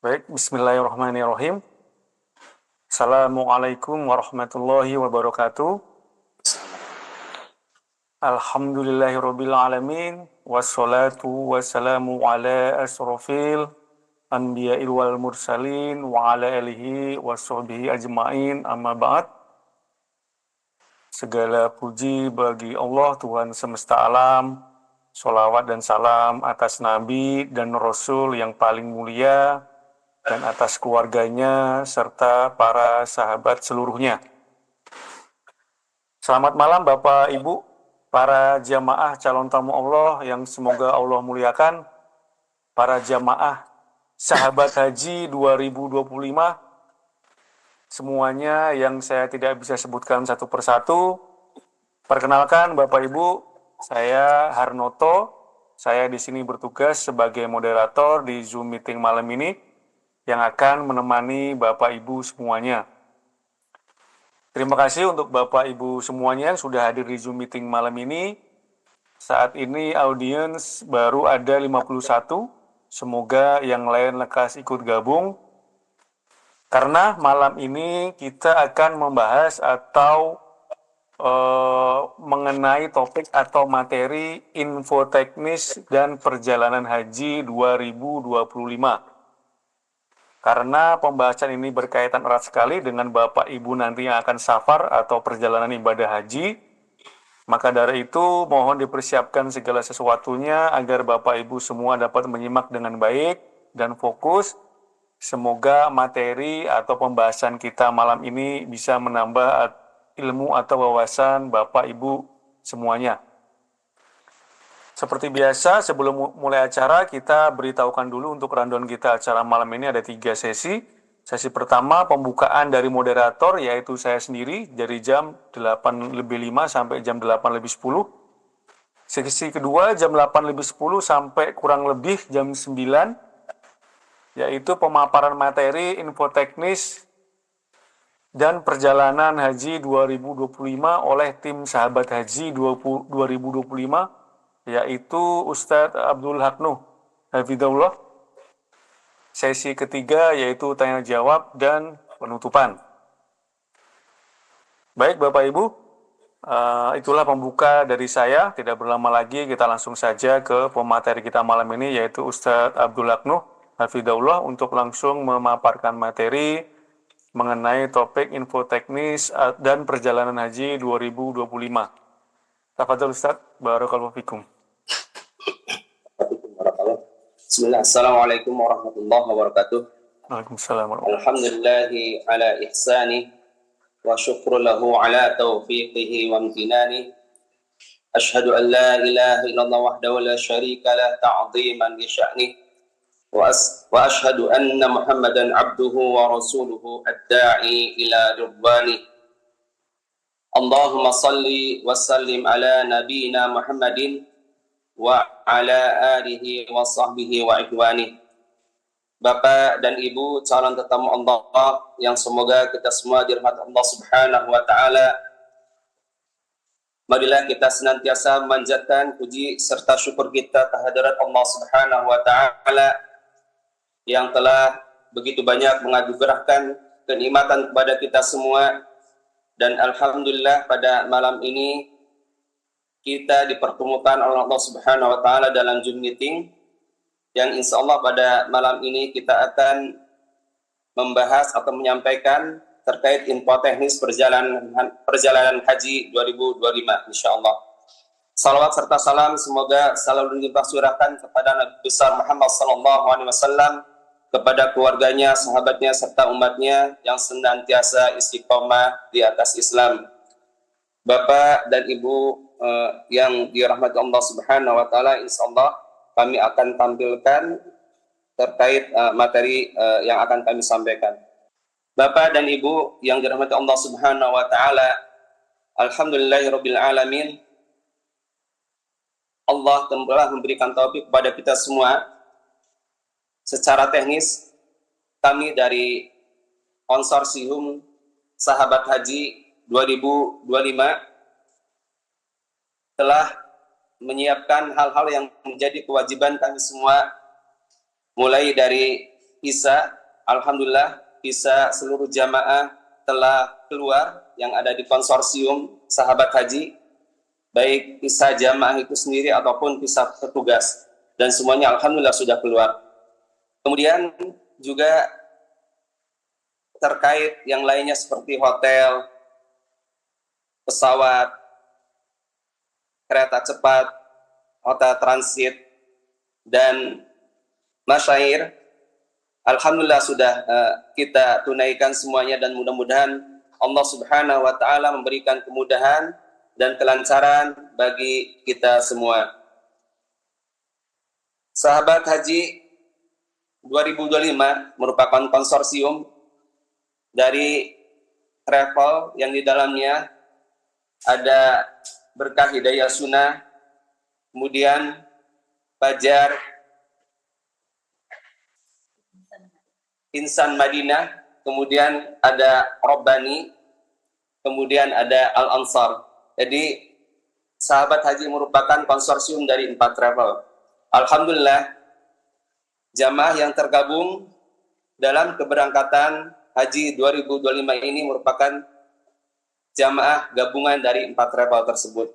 Baik, bismillahirrahmanirrahim. Assalamualaikum warahmatullahi wabarakatuh. Alhamdulillahirabbil alamin wassalatu wassalamu ala asrofil anbiya'il wal mursalin wa ala alihi washabbihi ajmain amma ba'd. Segala puji bagi Allah Tuhan semesta alam. Sholawat dan salam atas Nabi dan Rasul yang paling mulia dan atas keluarganya serta para sahabat seluruhnya. Selamat malam Bapak Ibu, para jamaah calon tamu Allah yang semoga Allah muliakan, para jamaah sahabat haji 2025, semuanya yang saya tidak bisa sebutkan satu persatu. Perkenalkan Bapak Ibu, saya Harnoto, saya di sini bertugas sebagai moderator di Zoom meeting malam ini yang akan menemani Bapak Ibu semuanya. Terima kasih untuk Bapak Ibu semuanya yang sudah hadir di Zoom meeting malam ini. Saat ini audiens baru ada 51. Semoga yang lain lekas ikut gabung. Karena malam ini kita akan membahas atau mengenai topik atau materi info teknis dan perjalanan haji 2025. Karena pembahasan ini berkaitan erat sekali dengan Bapak Ibu nanti yang akan safar atau perjalanan ibadah haji, maka dari itu mohon dipersiapkan segala sesuatunya agar Bapak Ibu semua dapat menyimak dengan baik dan fokus. Semoga materi atau pembahasan kita malam ini bisa menambah ilmu atau wawasan Bapak Ibu semuanya. Seperti biasa, sebelum mulai acara, kita beritahukan dulu untuk rundown kita acara malam ini ada 3 sesi. Sesi pertama, pembukaan dari moderator, yaitu saya sendiri, dari jam 8:05 sampai jam 8:10. Sesi kedua, jam 8:10 sampai kurang lebih jam 9, yaitu pemaparan materi, info teknis, dan perjalanan haji 2025 oleh tim sahabat haji 2025, yaitu Ustadz Abdul Haknuh Hafidhullah. Sesi ketiga yaitu tanya jawab dan penutupan. Baik Bapak Ibu, itulah pembuka dari saya. Tidak berlama lagi, kita langsung saja ke pemateri kita malam ini, yaitu Ustadz Abdul Haknuh Hafidhullah untuk langsung memaparkan materi mengenai topik info teknis dan perjalanan haji 2025. Tafadhol Ustadz, barakallahu fikum. Bismillah, Assalamualaikum warahmatullahi wabarakatuh. Waalaikumsalam warahmatullahi Alhamdulillahi ala ihsani wa syukru lahu ala taufiqihi wa amtinani. Ashhadu an la ilaha illallah wahdahu la syarika lah ta'ziman li sya'ni wa ashhadu anna Muhammadan abduhu wa rasuluhu ad-da'i ila ridwani. Allahumma salli wa sallim ala nabiyyina Muhammadin wa ala alihi wa sahbihi wa ikhwani. Bapak dan Ibu calon tetamu Allah yang semoga kita semua dirahmati Allah Subhanahu wa taala. Marilah kita senantiasa memanjatkan puji serta syukur kita kehadirat Allah Subhanahu wa taala yang telah begitu banyak menganugerahkan kenikmatan kepada kita semua, dan alhamdulillah pada malam ini kita dipertemukan oleh Allah Subhanahu wa taala dalam Zoom meeting yang insya Allah pada malam ini kita akan membahas atau menyampaikan terkait info teknis perjalanan haji 2025 insya Allah. Salawat serta salam semoga selalu dilimpahcurahkan kepada Nabi besar Muhammad sallallahu alaihi wasallam, kepada keluarganya, sahabatnya serta umatnya yang senantiasa istiqomah di atas Islam. Bapak dan Ibu yang dirahmati Allah Subhanahu wa taala, insyaallah kami akan tampilkan terkait materi yang akan kami sampaikan. Bapak dan Ibu yang dirahmati Allah Subhanahu wa taala, alhamdulillahirabbil alamin. Allah telah memberikan taufik kepada kita semua. Secara teknis kami dari konsorsium Sahabat Haji 2025 telah menyiapkan hal-hal yang menjadi kewajiban kami semua, mulai dari visa, alhamdulillah visa seluruh jamaah telah keluar yang ada di konsorsium sahabat haji, baik visa jamaah itu sendiri ataupun visa petugas, dan semuanya alhamdulillah sudah keluar. Kemudian juga terkait yang lainnya seperti hotel, pesawat, kereta cepat, hotel transit, dan masyair, alhamdulillah sudah kita tunaikan semuanya, dan mudah-mudahan Allah Subhanahu wa taala memberikan kemudahan dan kelancaran bagi kita semua. Sahabat Haji 2025 merupakan konsorsium dari travel yang di dalamnya ada Berkah Hidayah Sunnah, kemudian Fajar, Insan Madinah, kemudian ada Robbani, kemudian ada Al-Ansar. Jadi sahabat haji merupakan konsorsium dari 4 travel. Alhamdulillah, jamaah yang tergabung dalam keberangkatan haji 2025 ini merupakan jamaah gabungan dari 4 travel tersebut.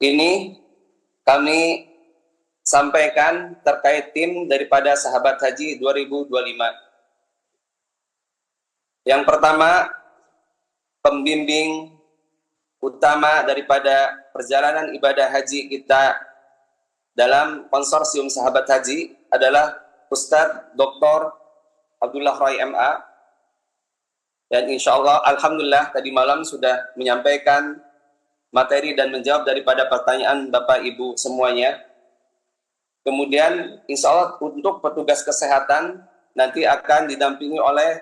Ini kami sampaikan terkait tim daripada sahabat haji 2025. Yang pertama, pembimbing utama daripada perjalanan ibadah haji kita dalam konsorsium sahabat haji adalah Ustadz Dr. Abdullah Rai MA, dan insya Allah alhamdulillah tadi malam sudah menyampaikan materi dan menjawab daripada pertanyaan Bapak Ibu semuanya. Kemudian insya Allah untuk petugas kesehatan nanti akan didampingi oleh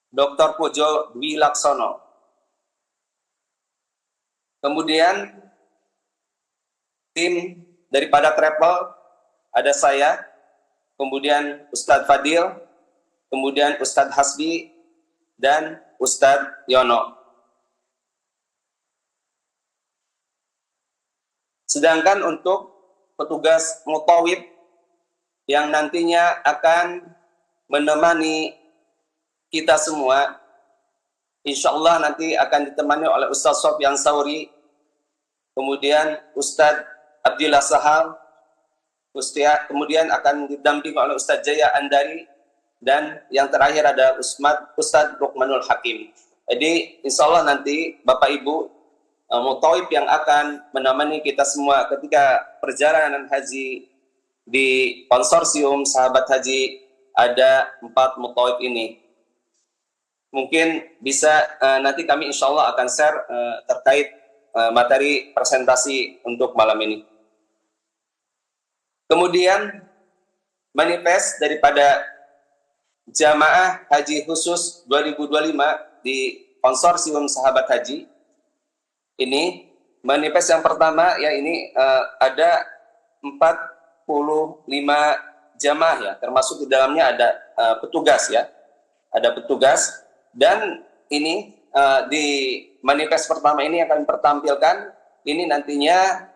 Dr. Pujo Dwi Laksono. Kemudian tim daripada travel ada saya, kemudian Ustadz Fadil, kemudian Ustadz Hasbi, dan Ustadz Yono. Sedangkan untuk petugas mutawib yang nantinya akan menemani kita semua, insya Allah nanti akan ditemani oleh Ustadz Sofyan Sauri, kemudian Ustadz Abdillah Sahal, kemudian akan didampingi oleh Ustadz Jaya Andari, dan yang terakhir ada Ustadz Luqmanul Hakim. Jadi insya Allah nanti Bapak Ibu mutawib yang akan menemani kita semua ketika perjalanan haji di konsorsium sahabat haji ada 4 mutawib ini. Mungkin bisa nanti kami insya Allah akan share terkait materi presentasi untuk malam ini. Kemudian manifest daripada Jamaah Haji Khusus 2025 di konsorsium sahabat haji ini, manifest yang pertama ya ini ada 45 jamaah ya, termasuk di dalamnya ada petugas ya, ada petugas. Dan ini di manifest pertama ini akan pertampilkan ini nantinya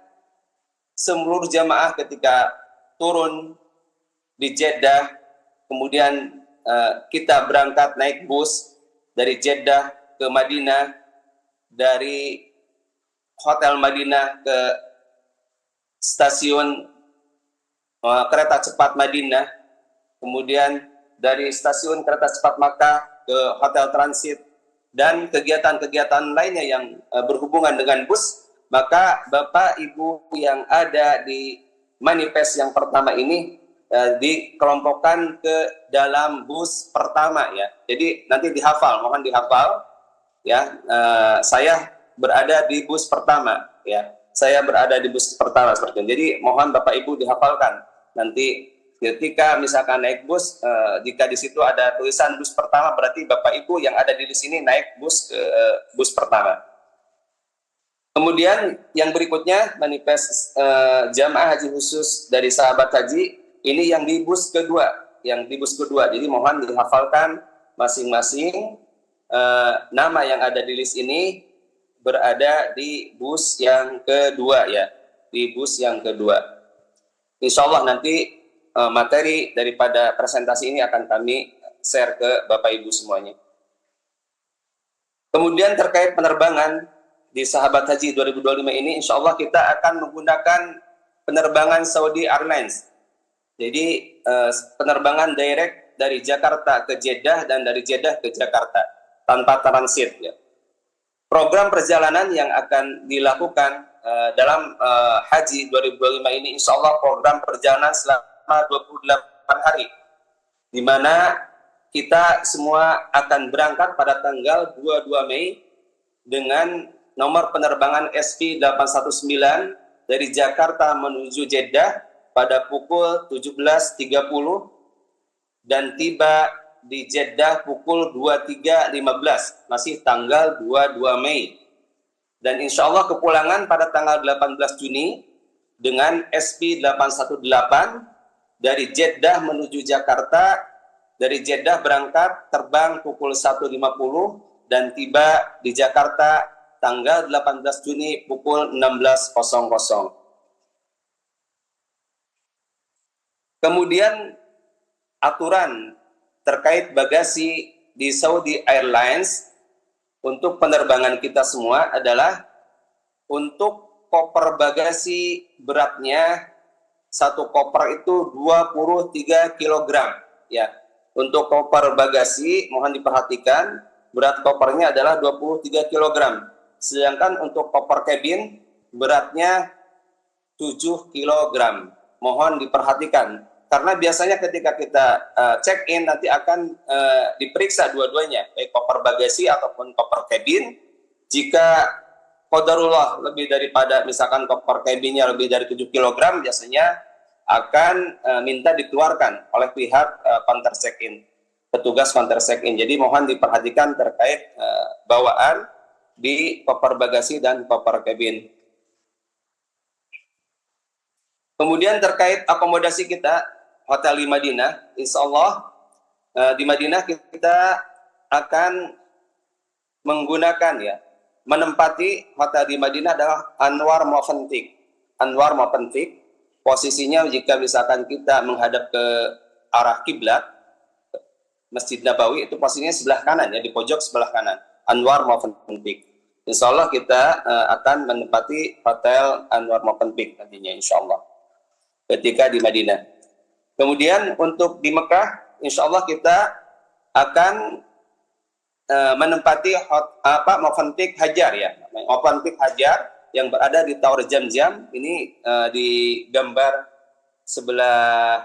seluruh jamaah ketika turun di Jeddah, kemudian kita berangkat naik bus dari Jeddah ke Madinah, dari Hotel Madinah ke stasiun kereta cepat Madinah, kemudian dari stasiun kereta cepat Makkah ke hotel transit, dan kegiatan-kegiatan lainnya yang berhubungan dengan bus. Maka Bapak Ibu yang ada di manifest yang pertama ini dikelompokkan ke dalam bus pertama ya. Jadi nanti dihafal, mohon dihafal ya. Saya berada di bus pertama ya. Saya berada di bus pertama seperti itu. Jadi mohon Bapak Ibu dihafalkan. Nanti ketika misalkan naik bus, jika di situ ada tulisan bus pertama, berarti Bapak Ibu yang ada di sini naik bus ke bus pertama. Kemudian yang berikutnya manifest jamaah haji khusus dari sahabat haji ini yang di bus kedua, Jadi mohon dihafalkan masing-masing nama yang ada di list ini berada di bus yang kedua ya, di bus yang kedua. Insya Allah nanti materi daripada presentasi ini akan kami share ke Bapak Ibu semuanya. Kemudian terkait penerbangan di Sahabat Haji 2025 ini, insya Allah kita akan menggunakan penerbangan Saudi Airlines. Jadi penerbangan direct dari Jakarta ke Jeddah dan dari Jeddah ke Jakarta tanpa transit. Ya. Program perjalanan yang akan dilakukan dalam Haji 2025 ini, insya Allah program perjalanan selama 28 hari, di mana kita semua akan berangkat pada tanggal 22 Mei dengan nomor penerbangan SP819 dari Jakarta menuju Jeddah pada pukul 17.30 dan tiba di Jeddah pukul 23.15, masih tanggal 22 Mei. Dan insya Allah kepulangan pada tanggal 18 Juni dengan SP818 dari Jeddah menuju Jakarta. Dari Jeddah berangkat terbang pukul 1.50 dan tiba di Jakarta tanggal 18 Juni pukul 16.00. Kemudian aturan terkait bagasi di Saudi Airlines untuk penerbangan kita semua adalah untuk koper bagasi beratnya satu koper itu 23 kg ya. Untuk koper bagasi mohon diperhatikan berat kopernya adalah 23 kg. Sedangkan untuk koper kabin beratnya 7 kg. Mohon diperhatikan karena biasanya ketika kita check in nanti akan diperiksa dua-duanya, baik koper bagasi ataupun koper kabin. Jika qadarullah lebih daripada misalkan koper kabinnya lebih dari 7 kg, biasanya akan minta dikeluarkan oleh pihak counter check-in, petugas counter check-in. Jadi mohon diperhatikan terkait bawaan di koper bagasi dan koper kabin. Kemudian terkait akomodasi kita, hotel di Madinah, insya Allah di Madinah kita akan menggunakan menempati hotel di Madinah adalah Anwar Movenpick. Anwar Movenpick. Posisinya jika misalkan kita menghadap ke arah kiblat Masjid Nabawi, itu posisinya sebelah kanan ya, di pojok sebelah kanan, Anwar Movenpick. Insya Allah kita akan menempati hotel Anwar Movenpick nantinya insya Allah ketika di Madinah. Kemudian untuk di Mekah, insya Allah kita akan menempati Movenpick Hajar ya, Movenpick Hajar yang berada di Tower Jam-Jam. Ini di gambar sebelah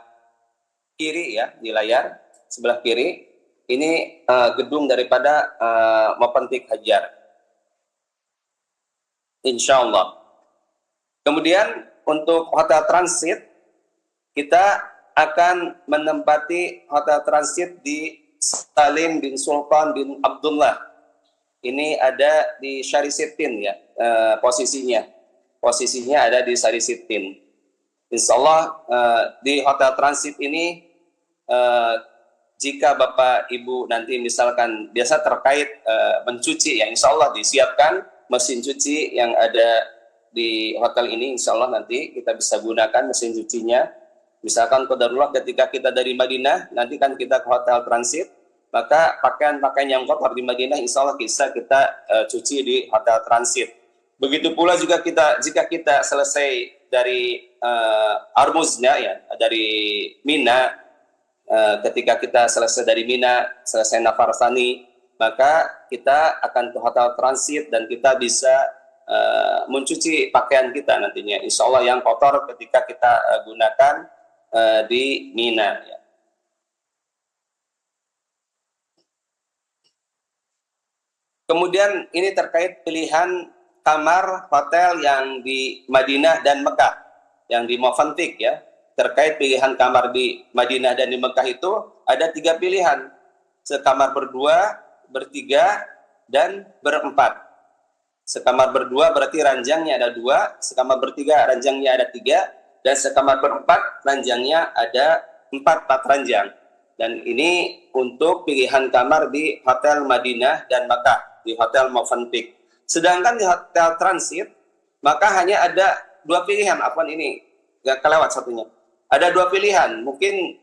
kiri ya, di layar sebelah kiri. Ini gedung daripada Movenpick Hajar. Insya Allah. Kemudian untuk hotel transit, kita akan menempati hotel transit di Salim bin Sultan bin Abdullah. Ini ada di Syarisitin ya, posisinya ada di Syarisitin. Insya Allah di hotel transit ini jika Bapak Ibu nanti misalkan biasa terkait mencuci ya, insya Allah disiapkan mesin cuci yang ada di hotel ini. Insya Allah nanti kita bisa gunakan mesin cucinya. Misalkan qadarullah ketika kita dari Madinah nanti kan kita ke hotel transit, maka pakaian-pakaian yang kotor di Madinah insya Allah bisa kita cuci di hotel transit. Begitu pula juga jika kita selesai dari Armuznya ya, dari Mina, ketika kita selesai dari Mina, selesai Nafarsani, maka kita akan ke hotel transit dan kita bisa mencuci pakaian kita nantinya insya Allah yang kotor ketika kita gunakan di Mina ya. Kemudian ini terkait pilihan kamar hotel yang di Madinah dan Mekah, yang di Movenpick ya. Terkait pilihan kamar di Madinah dan di Mekah itu ada 3 pilihan. Sekamar berdua, bertiga, dan berempat. Sekamar berdua berarti ranjangnya ada 2, sekamar bertiga ranjangnya ada 3, dan sekamar berempat ranjangnya ada 4 ranjang. Dan ini untuk pilihan kamar di Hotel Madinah dan Mekah, di Hotel Movenpick. Sedangkan di hotel transit, maka hanya ada 2 pilihan. Ini gak kelewat satunya. Ada dua pilihan, mungkin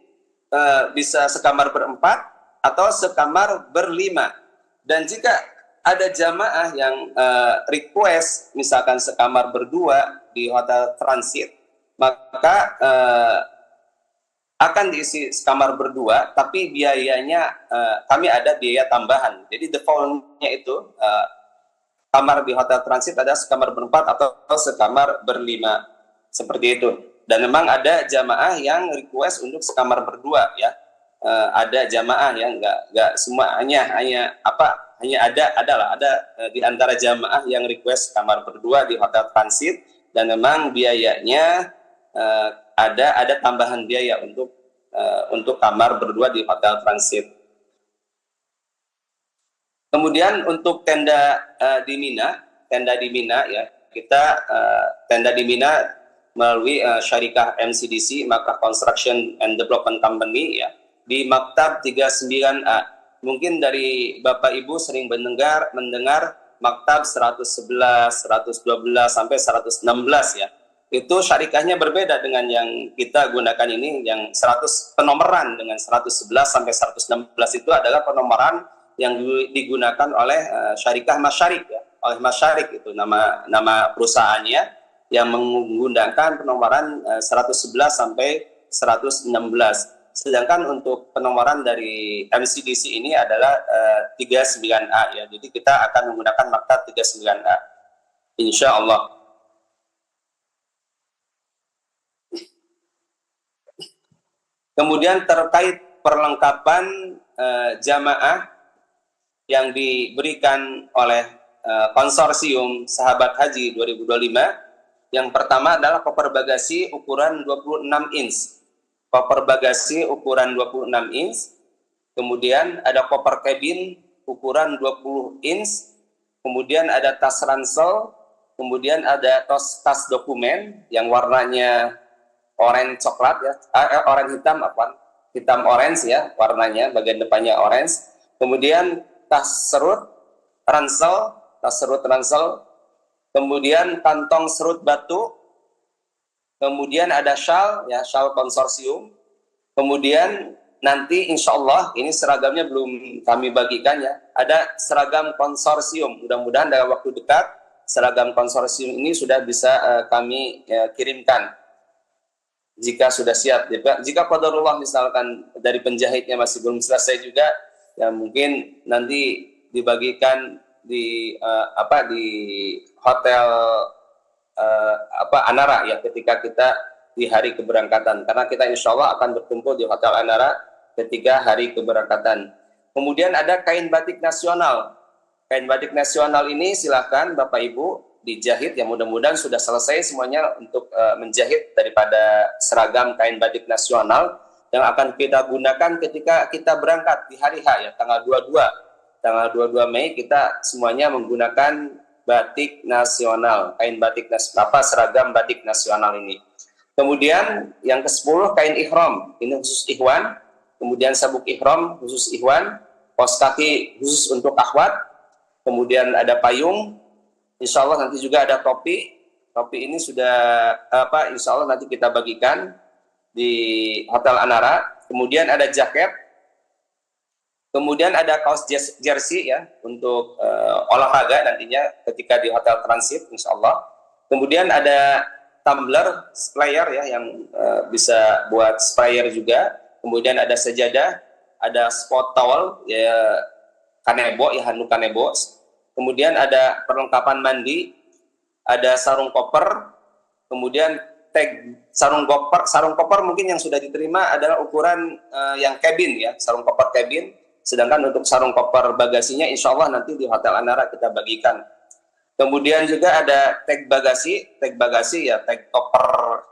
bisa sekamar berempat atau sekamar berlima. Dan jika ada jamaah yang request misalkan sekamar berdua di hotel transit, maka akan diisi sekamar berdua, tapi biayanya kami ada biaya tambahan. Jadi defaultnya itu kamar di hotel transit ada sekamar berempat atau sekamar berlima, seperti itu. Dan memang ada jamaah yang request untuk sekamar berdua ya. Ada jamaah yang nggak semua hanya ada di antara jamaah yang request kamar berdua di hotel transit, dan memang biayanya ada tambahan biaya untuk kamar berdua di hotel transit. Kemudian untuk tenda di Mina ya, kita tenda di Mina melalui syarikah MCDC, Makkah Construction and Development Company ya, di Maktab 39A. Mungkin dari Bapak Ibu sering mendengar Maktab 111, 112 sampai 116 ya. Itu syarikahnya berbeda dengan yang kita gunakan ini, yang 100 penomoran dengan 111 sampai 116 itu adalah penomoran yang digunakan oleh syarikah Masyarik ya, oleh Masyarik itu nama perusahaannya yang menggunakan penomoran 111 sampai 116. Sedangkan untuk penomoran dari MCDC ini adalah 39A ya. Jadi kita akan menggunakan maktab 39A. Insya Allah. Kemudian terkait perlengkapan jamaah yang diberikan oleh konsorsium Sahabat Haji 2025, yang pertama adalah koper bagasi ukuran 26 inch. Koper bagasi ukuran 26 inch, kemudian ada koper cabin ukuran 20 inch, kemudian ada tas ransel, kemudian ada tas dokumen yang warnanya orange coklat ya, orange hitam orange ya warnanya, bagian depannya orange, kemudian tas serut ransel, kemudian kantong serut batu, kemudian ada shawl ya, shawl konsorsium. Kemudian nanti insya Allah ini seragamnya belum kami bagikan ya, ada seragam konsorsium. Mudah-mudahan dalam waktu dekat seragam konsorsium ini sudah bisa kami kirimkan jika sudah siap. Jika qadarullah misalkan dari penjahitnya masih belum selesai juga, ya mungkin nanti dibagikan di di hotel Anara ya, ketika kita di hari keberangkatan, karena kita insya Allah akan berkumpul di Hotel Anara ketika hari keberangkatan. Kemudian ada kain batik nasional. Kain batik nasional ini silahkan Bapak Ibu dijahit ya, mudah-mudahan sudah selesai semuanya untuk menjahit daripada seragam kain batik nasional yang akan kita gunakan ketika kita berangkat di hari H ya, tanggal 22 Mei kita semuanya menggunakan batik nasional, kain batik seragam batik nasional ini. Kemudian yang ke-10 kain ihram, ini khusus ikhwan. Kemudian sabuk ihram khusus ikhwan, kaos kaki khusus untuk akhwat. Kemudian ada payung. Insya Allah nanti juga ada topi. Topi ini sudah insya Allah nanti kita bagikan di Hotel Anara. Kemudian ada jaket. Kemudian ada kaos jersey ya untuk olahraga nantinya ketika di hotel transit insya Allah. Kemudian ada tumbler sprayer ya yang bisa buat sprayer juga. Kemudian ada sejadah, ada spot towel ya, kanebo ya, handuk kanebo. Kemudian ada perlengkapan mandi, ada sarung koper. Kemudian tag sarung koper mungkin yang sudah diterima adalah ukuran yang cabin ya, sarung koper cabin. Sedangkan untuk sarung koper bagasinya insya Allah nanti di Hotel Anara kita bagikan. Kemudian juga ada tag bagasi ya, tag koper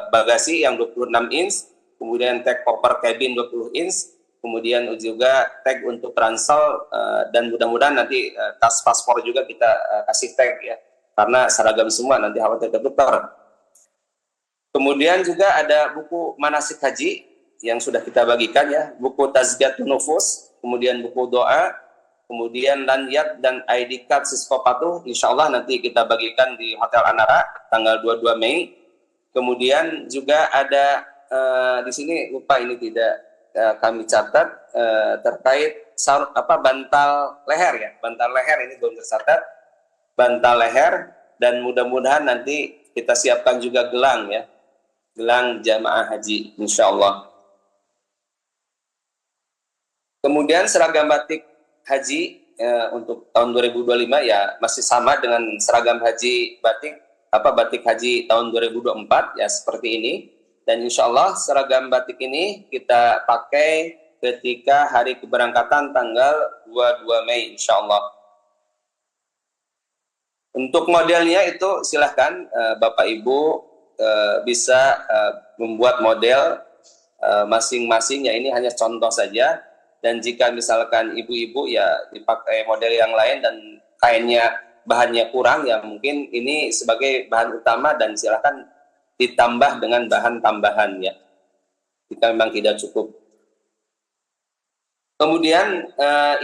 bagasi yang 26 inch, kemudian tag koper cabin 20 inch, kemudian juga tag untuk ransel, dan mudah-mudahan nanti tas paspor juga kita kasih tag ya, karena seragam semua nanti khawatir tertukar. Kemudian juga ada buku manasik haji yang sudah kita bagikan ya, buku Tazkiyatun Nufus, kemudian buku doa, kemudian lanyard dan ID card Siskopatuh, insya Allah nanti kita bagikan di Hotel Anara tanggal 22 Mei. Kemudian juga ada di sini lupa ini tidak kami catat terkait bantal leher ya. Bantal leher ini belum tercatat. Bantal leher, dan mudah-mudahan nanti kita siapkan juga gelang ya. Gelang jamaah haji insyaallah. Kemudian seragam batik haji untuk tahun 2025 ya masih sama dengan seragam haji batik haji tahun 2024 ya seperti ini. Dan insya Allah seragam batik ini kita pakai ketika hari keberangkatan tanggal 22 Mei insya Allah. Untuk modelnya itu silahkan Bapak Ibu bisa membuat model masing-masing ya, ini hanya contoh saja. Dan jika misalkan ibu-ibu ya dipakai model yang lain dan kainnya bahannya kurang ya mungkin ini sebagai bahan utama dan silakan ditambah dengan bahan tambahan ya jika memang tidak cukup. Kemudian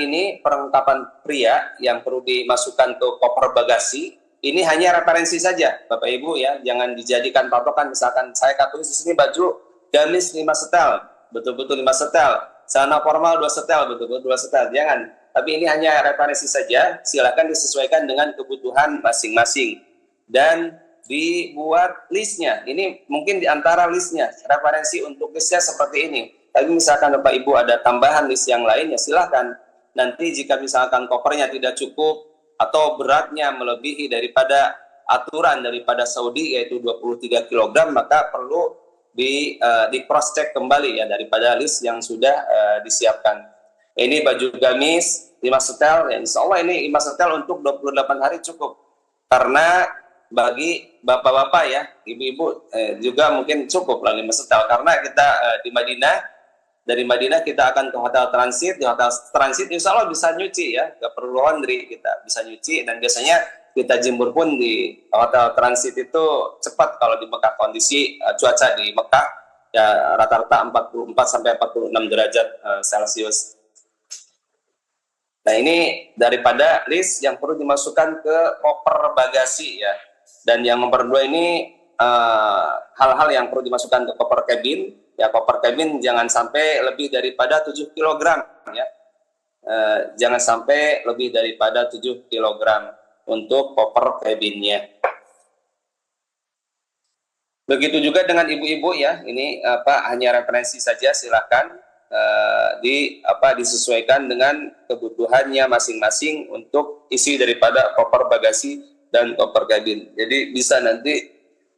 ini perlengkapan pria yang perlu dimasukkan ke koper bagasi. Ini hanya referensi saja Bapak Ibu ya, jangan dijadikan patokan. Misalkan saya tulis di sini baju gamis 5 setel, betul-betul 5 setel. Celana formal 2 setel, betul-betul 2 setel, jangan. Tapi ini hanya referensi saja, silakan disesuaikan dengan kebutuhan masing-masing. Dan dibuat listnya, ini mungkin di antara listnya, referensi untuk listnya seperti ini. Tapi misalkan Bapak Ibu ada tambahan list yang lain, ya silakan. Nanti jika misalkan kopernya tidak cukup, atau beratnya melebihi daripada aturan daripada Saudi, yaitu 23 kg, maka perlu di cross check kembali ya daripada list yang sudah disiapkan. Ini baju gamis 5 setel ya, insya Allah ini 5 setel untuk 28 hari cukup, karena bagi bapak-bapak ya, ibu-ibu juga mungkin cukup lah 5 setel, karena kita di Madinah, dari Madinah kita akan ke hotel transit. Di hotel transit insya Allah bisa nyuci ya, nggak perlu laundry, kita bisa nyuci. Dan biasanya kita jemur pun di hotel transit itu cepat kalau di Mekah. Kondisi cuaca di Mekah ya rata-rata 44 sampai 46 derajat Celcius. Nah ini daripada list yang perlu dimasukkan ke koper bagasi ya. Dan yang nomor 2 ini hal-hal yang perlu dimasukkan ke koper cabin. Ya koper cabin jangan sampai lebih daripada 7 kg ya. Jangan sampai lebih daripada 7 kg untuk koper cabinnya. Begitu juga dengan ibu-ibu ya, ini hanya referensi saja, silakan disesuaikan dengan kebutuhannya masing-masing untuk isi daripada koper bagasi dan koper cabin. Jadi bisa nanti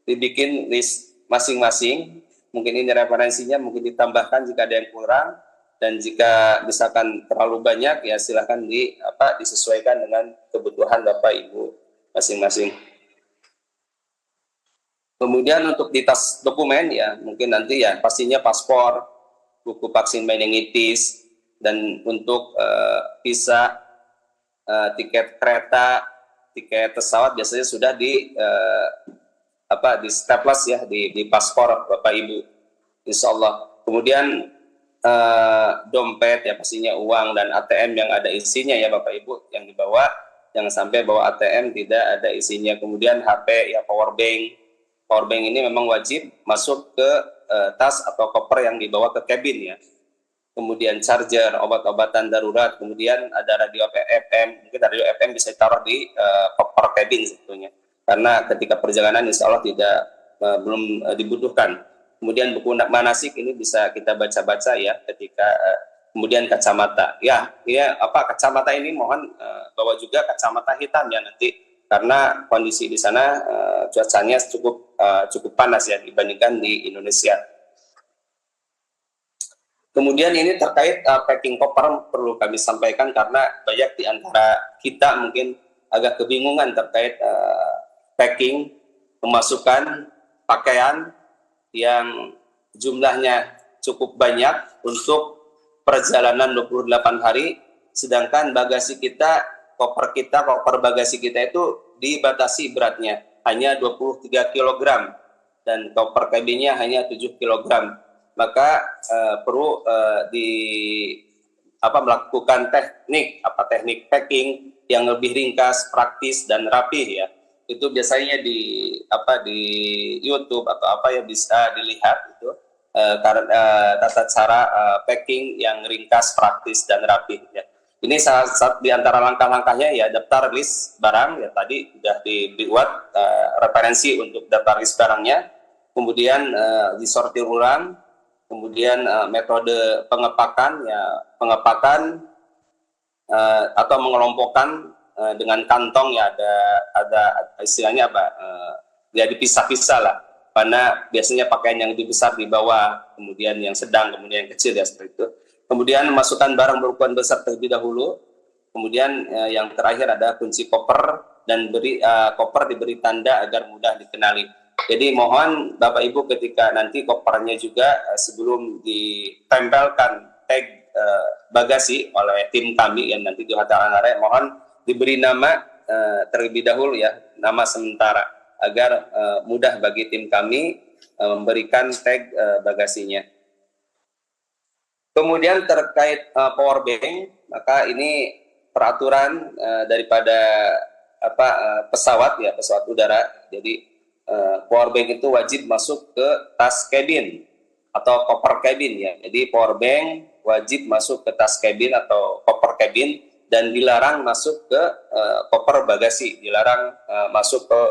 dibikin list masing-masing, mungkin ini referensinya, mungkin ditambahkan jika ada yang kurang, dan jika misalkan terlalu banyak ya silahkan disesuaikan dengan kebutuhan Bapak Ibu masing-masing. Kemudian untuk di tas dokumen ya mungkin nanti ya pastinya paspor, buku vaksin meningitis, dan untuk visa, tiket kereta, tiket pesawat biasanya sudah di staples ya di paspor Bapak Ibu insya Allah. Kemudian dompet ya pastinya uang dan ATM yang ada isinya ya Bapak Ibu yang dibawa, jangan sampai bawa ATM tidak ada isinya. Kemudian HP ya power bank ini memang wajib masuk ke tas atau koper yang dibawa ke kabin ya. Kemudian charger, obat-obatan darurat, kemudian ada radio FM, mungkin radio FM bisa ditaruh di koper kabin sebetulnya, karena ketika perjalanan insya Allah belum dibutuhkan. Kemudian buku manasik ini bisa kita baca-baca ya ketika kemudian kacamata. Kacamata ini mohon bawa juga kacamata hitam ya nanti, karena kondisi di sana cuacanya cukup panas ya dibandingkan di Indonesia. Kemudian ini terkait packing koper perlu kami sampaikan, karena banyak di antara kita mungkin agak kebingungan terkait packing, memasukkan pakaian yang jumlahnya cukup banyak untuk perjalanan 28 hari, sedangkan koper bagasi kita itu dibatasi beratnya hanya 23 kg dan koper kabinnya hanya 7 kg. Maka perlu melakukan teknik packing yang lebih ringkas, praktis dan rapih ya. Itu biasanya di YouTube atau bisa dilihat itu tata cara packing yang ringkas, praktis dan rapi. Ya. Ini salah satu di antara langkah-langkahnya ya daftar list barang ya tadi sudah dibuat referensi untuk daftar list barangnya, kemudian disortir ulang, kemudian metode pengepakan ya pengepakan atau mengelompokkan dengan kantong ya ada istilahnya apa ya dipisah-pisah lah karena biasanya pakaian yang lebih besar di bawah, kemudian yang sedang, kemudian yang kecil ya seperti itu. Kemudian masukkan barang berukuran besar terlebih dahulu. Kemudian yang terakhir ada kunci koper dan koper diberi tanda agar mudah dikenali. Jadi mohon Bapak Ibu ketika nanti kopernya juga sebelum ditempelkan tag bagasi oleh tim kami yang nanti di Hotel Anare, mohon diberi nama terlebih dahulu ya, nama sementara agar mudah bagi tim kami memberikan tag bagasinya. Kemudian terkait power bank, maka ini peraturan daripada pesawat udara. Jadi power bank itu wajib masuk ke tas kabin atau koper kabin ya. Jadi power bank wajib masuk ke tas kabin atau koper kabin dan dilarang masuk ke koper bagasi, dilarang masuk ke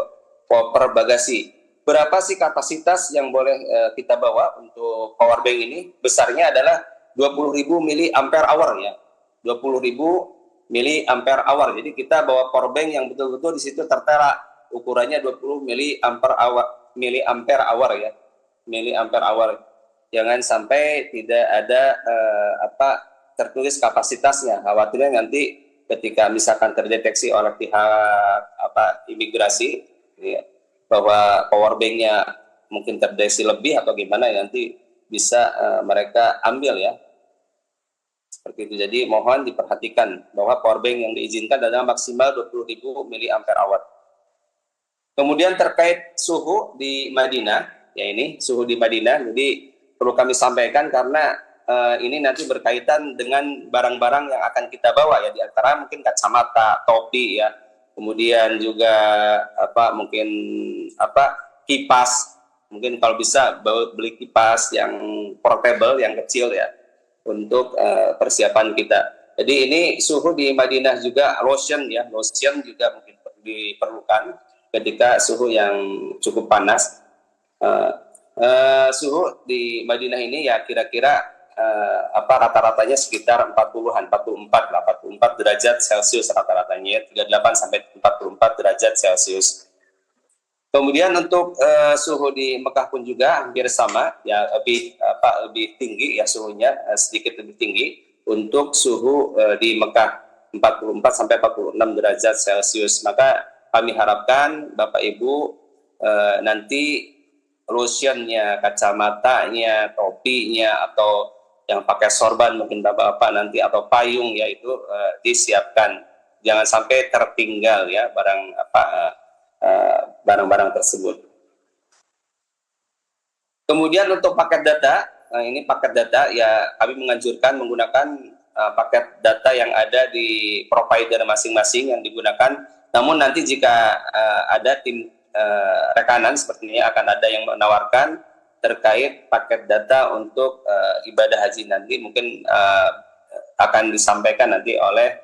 koper bagasi. Berapa sih kapasitas yang boleh kita bawa untuk power bank ini? Besarnya adalah 20.000 mAh ya. 20.000 mAh. Jadi kita bawa power bank yang betul-betul di situ tertera ukurannya 20 mAh ya. MAh. Jangan sampai tidak ada tertulis kapasitasnya. Khawatirnya nanti ketika misalkan terdeteksi oleh pihak imigrasi ya, bahwa power bank-nya mungkin terdeteksi lebih atau gimana ya, nanti bisa mereka ambil ya. Seperti itu. Jadi mohon diperhatikan bahwa power bank yang diizinkan adalah maksimal 20.000 mAh. Kemudian terkait suhu di Madinah, ya ini suhu di Madinah, jadi perlu kami sampaikan karena ini nanti berkaitan dengan barang-barang yang akan kita bawa ya, di antara mungkin kacamata, topi ya, kemudian juga mungkin kipas, mungkin kalau bisa beli kipas yang portable, yang kecil ya, untuk persiapan kita. Jadi ini suhu di Madinah juga lotion juga mungkin diperlukan ketika suhu yang cukup panas. Suhu di Madinah ini ya kira-kira rata-ratanya sekitar 44 derajat Celcius rata-ratanya, 38 sampai 44 derajat Celcius. Kemudian untuk suhu di Mekah pun juga hampir sama ya, lebih tinggi ya suhunya, sedikit lebih tinggi untuk suhu di Mekah 44 sampai 46 derajat Celcius. Maka kami harapkan Bapak Ibu nanti lotionnya, kacamatanya, topinya atau yang pakai sorban mungkin Bapak-bapak nanti atau payung ya itu disiapkan. Jangan sampai tertinggal ya barang-barang tersebut. Kemudian untuk paket data, ini paket data ya kami menganjurkan menggunakan paket data yang ada di provider masing-masing yang digunakan. Namun nanti jika ada tim rekanan sepertinya akan ada yang menawarkan terkait paket data untuk ibadah haji nanti, mungkin akan disampaikan nanti oleh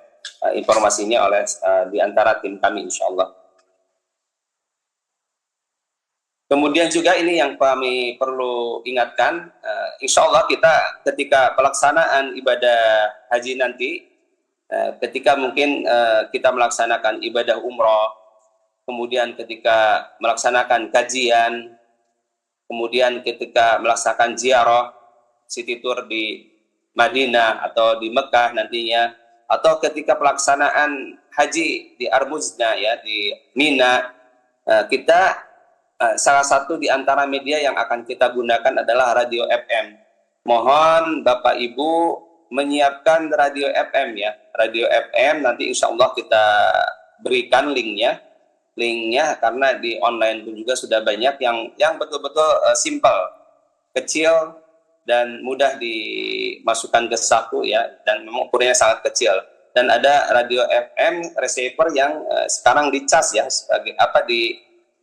informasinya oleh di antara tim kami insyaallah. Kemudian juga ini yang kami perlu ingatkan, insya Allah kita ketika pelaksanaan ibadah haji nanti, ketika mungkin kita melaksanakan ibadah umroh, kemudian ketika melaksanakan kajian, kemudian ketika melaksanakan ziarah, city tour di Madinah atau di Mekah nantinya, atau ketika pelaksanaan haji di Armuzna ya, di Mina, kita salah satu di antara media yang akan kita gunakan adalah radio FM. Mohon Bapak Ibu menyiapkan radio FM ya. Radio FM nanti insya Allah kita berikan linknya karena di online pun juga sudah banyak yang betul-betul simple, kecil dan mudah dimasukkan ke saku ya, dan memang ukurannya sangat kecil. Dan ada radio FM receiver yang sekarang dicas ya sebagai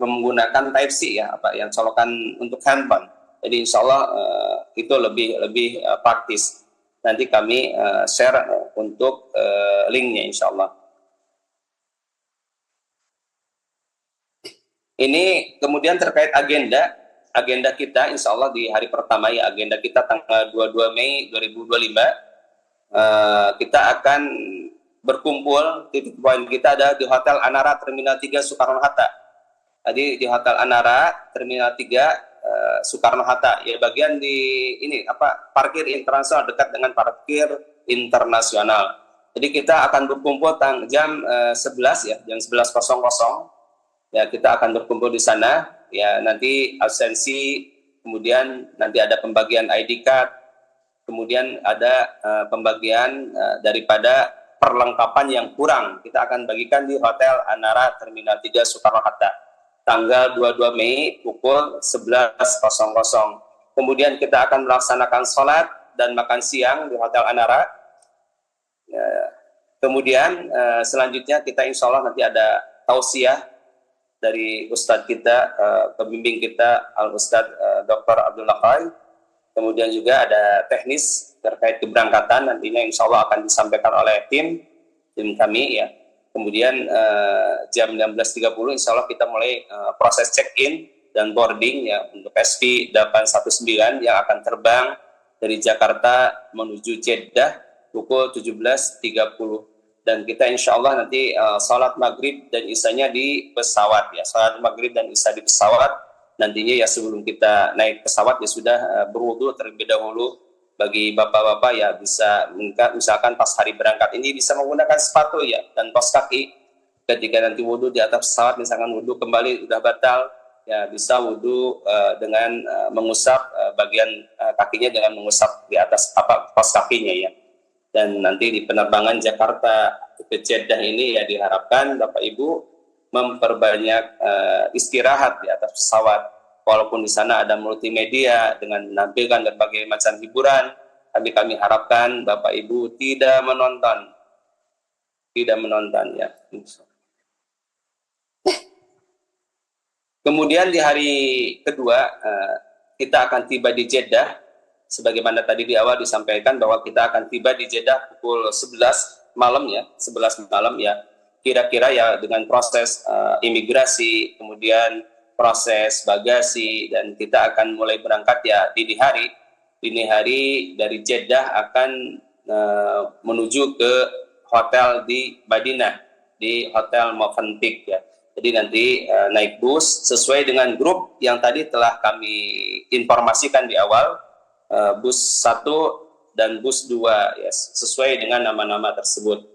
menggunakan Type C ya, yang colokan untuk handphone. Jadi insya Allah itu lebih praktis. Nanti kami share untuk linknya insya Allah. Ini kemudian terkait agenda kita insya Allah di hari pertama ya, agenda kita tanggal 22 Mei 2025 kita akan berkumpul. Titik poin kita ada di Hotel Anara Terminal 3 Soekarno-Hatta. Tadi di Hotel Anara Terminal 3 Soekarno-Hatta ya, bagian di ini parkir internasional, dekat dengan parkir internasional. Jadi kita akan berkumpul jam 11 ya, jam 11.00 ya, kita akan berkumpul di sana ya. Nanti absensi, kemudian nanti ada pembagian ID card, kemudian ada pembagian daripada perlengkapan yang kurang, kita akan bagikan di Hotel Anara Terminal 3 Soekarno-Hatta tanggal 22 Mei pukul 11.00. Kemudian kita akan melaksanakan sholat dan makan siang di Hotel Anara. Kemudian selanjutnya kita insya Allah nanti ada tausiah dari Ustadz kita, pembimbing kita Al-Ustadz Dr. Abdul Laqai. Kemudian juga ada teknis terkait keberangkatan, nantinya insya Allah akan disampaikan oleh tim kami ya. Kemudian jam 16.30 insya Allah kita mulai proses check-in dan boarding ya untuk SP 819 yang akan terbang dari Jakarta menuju Jeddah pukul 17.30. Dan kita insya Allah nanti sholat maghrib dan isanya di pesawat ya, sholat maghrib dan isya di pesawat. Nantinya ya sebelum kita naik pesawat ya sudah berwudu terlebih dahulu. Bagi bapak-bapak ya bisa misalkan pas hari berangkat ini bisa menggunakan sepatu ya dan kaos kaki. Ketika nanti wudu di atas pesawat, misalkan wudu kembali udah batal ya, bisa wudu dengan mengusap bagian kakinya dengan mengusap di atas kaos kakinya ya. Dan nanti di penerbangan Jakarta ke Jeddah ini ya diharapkan Bapak Ibu memperbanyak istirahat di atas pesawat. Walaupun di sana ada multimedia dengan menampilkan berbagai macam hiburan, tapi kami harapkan Bapak Ibu tidak menonton ya. Kemudian di hari kedua kita akan tiba di Jeddah, sebagaimana tadi di awal disampaikan bahwa kita akan tiba di Jeddah pukul 11 malam ya, 11 malam ya. Kira-kira ya dengan proses imigrasi, kemudian proses bagasi, dan kita akan mulai berangkat ya dini hari dari Jeddah akan menuju ke hotel di Madinah, di Hotel Movenpick ya. Jadi nanti naik bus sesuai dengan grup yang tadi telah kami informasikan di awal, bus 1 dan bus 2 ya, sesuai dengan nama-nama tersebut.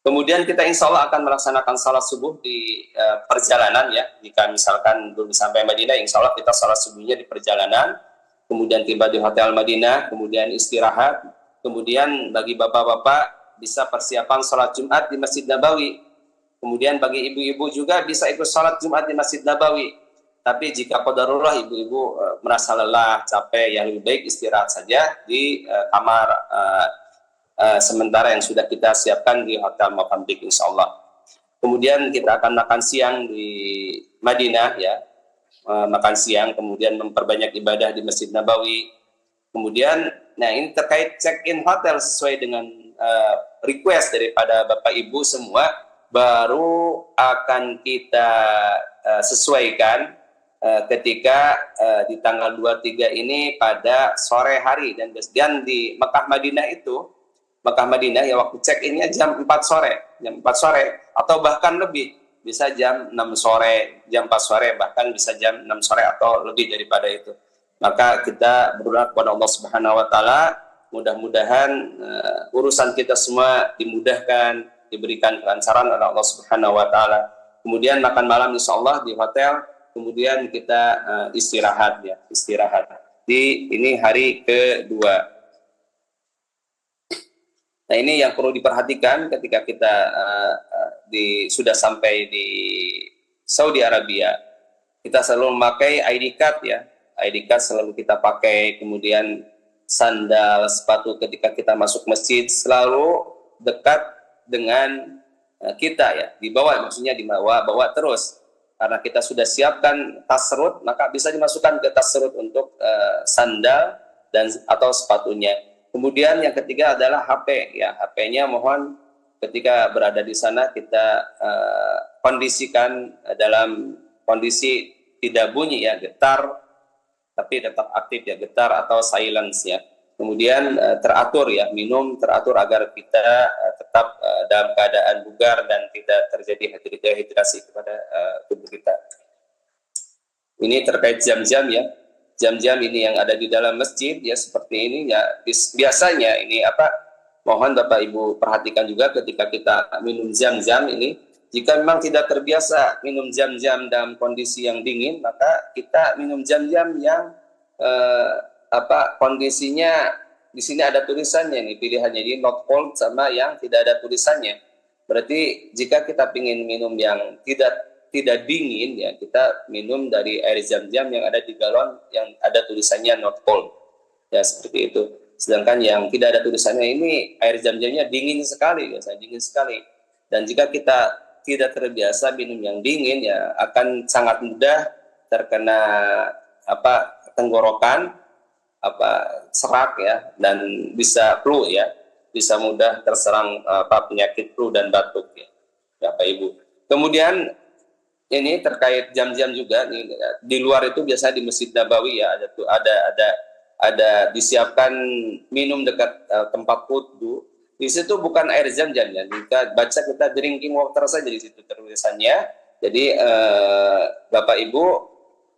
Kemudian kita insya Allah akan melaksanakan salat subuh di perjalanan ya. Jika misalkan belum sampai Madinah, insya Allah kita salat subuhnya di perjalanan. Kemudian tiba di Hotel Madinah, kemudian istirahat. Kemudian bagi bapak-bapak bisa persiapan salat Jumat di Masjid Nabawi. Kemudian bagi ibu-ibu juga bisa ikut salat Jumat di Masjid Nabawi. Tapi jika qadarullah ibu-ibu merasa lelah, capek, yang lebih baik istirahat saja di kamar sementara yang sudah kita siapkan di Hotel Movenpick insya Allah. Kemudian kita akan makan siang di Madinah ya, makan siang, kemudian memperbanyak ibadah di Masjid Nabawi. Kemudian, nah ini terkait check-in hotel sesuai dengan request daripada Bapak Ibu semua, baru akan kita sesuaikan ketika di tanggal 23 ini pada sore hari, dan di Mekah Madinah ya waktu check-innya jam 4 sore atau bahkan lebih, bisa jam 6 sore, jam 4 sore, bahkan bisa jam 6 sore atau lebih daripada itu. Maka kita berdoa kepada Allah Subhanahu wa taala, mudah-mudahan urusan kita semua dimudahkan, diberikan kelancaran oleh Allah Subhanahu wa taala. Kemudian makan malam insyaallah di hotel, kemudian kita istirahat. Di ini hari kedua. Nah ini yang perlu diperhatikan ketika kita sudah sampai di Saudi Arabia. Kita selalu memakai ID card ya, ID card selalu kita pakai. Kemudian sandal, sepatu ketika kita masuk masjid selalu dekat dengan kita ya, dibawa, maksudnya bawa terus. karena kita sudah siapkan tasrut, maka bisa dimasukkan ke tasrut untuk sandal dan atau sepatunya. Kemudian yang ketiga adalah HP, ya HP-nya mohon ketika berada di sana kita kondisikan dalam kondisi tidak bunyi ya, getar tapi tetap aktif ya, getar atau silence ya. Kemudian teratur ya, minum teratur agar kita tetap dalam keadaan bugar dan tidak terjadi dehidrasi kepada tubuh kita. Ini terkait jam-jam ya. Jam-jam ini yang ada di dalam masjid ya seperti ini ya, biasanya ini apa, mohon Bapak Ibu perhatikan juga ketika kita minum jam-jam ini, jika memang tidak terbiasa minum jam-jam dalam kondisi yang dingin, maka kita minum jam-jam yang kondisinya di sini ada tulisannya nih, pilihannya ini not cold sama yang tidak ada tulisannya. Berarti jika kita ingin minum yang tidak dingin ya, kita minum dari air jam-jam yang ada di galon yang ada tulisannya not cold ya, seperti itu. Sedangkan yang tidak ada tulisannya ini air jam-jamnya dingin sekali, biasanya dingin sekali. Dan jika kita tidak terbiasa minum yang dingin ya, akan sangat mudah terkena tenggorokan, serak ya, dan bisa flu ya, bisa mudah terserang penyakit flu dan batuk ya, Bapak Ibu. Kemudian ini terkait jam-jam juga nih, di luar itu biasa di Masjid Nabawi ya, ada disiapkan minum dekat tempat wudu. Di situ bukan air jam-jam ya, kita baca kita drinking water saja di situ tulisannya. Jadi Bapak Ibu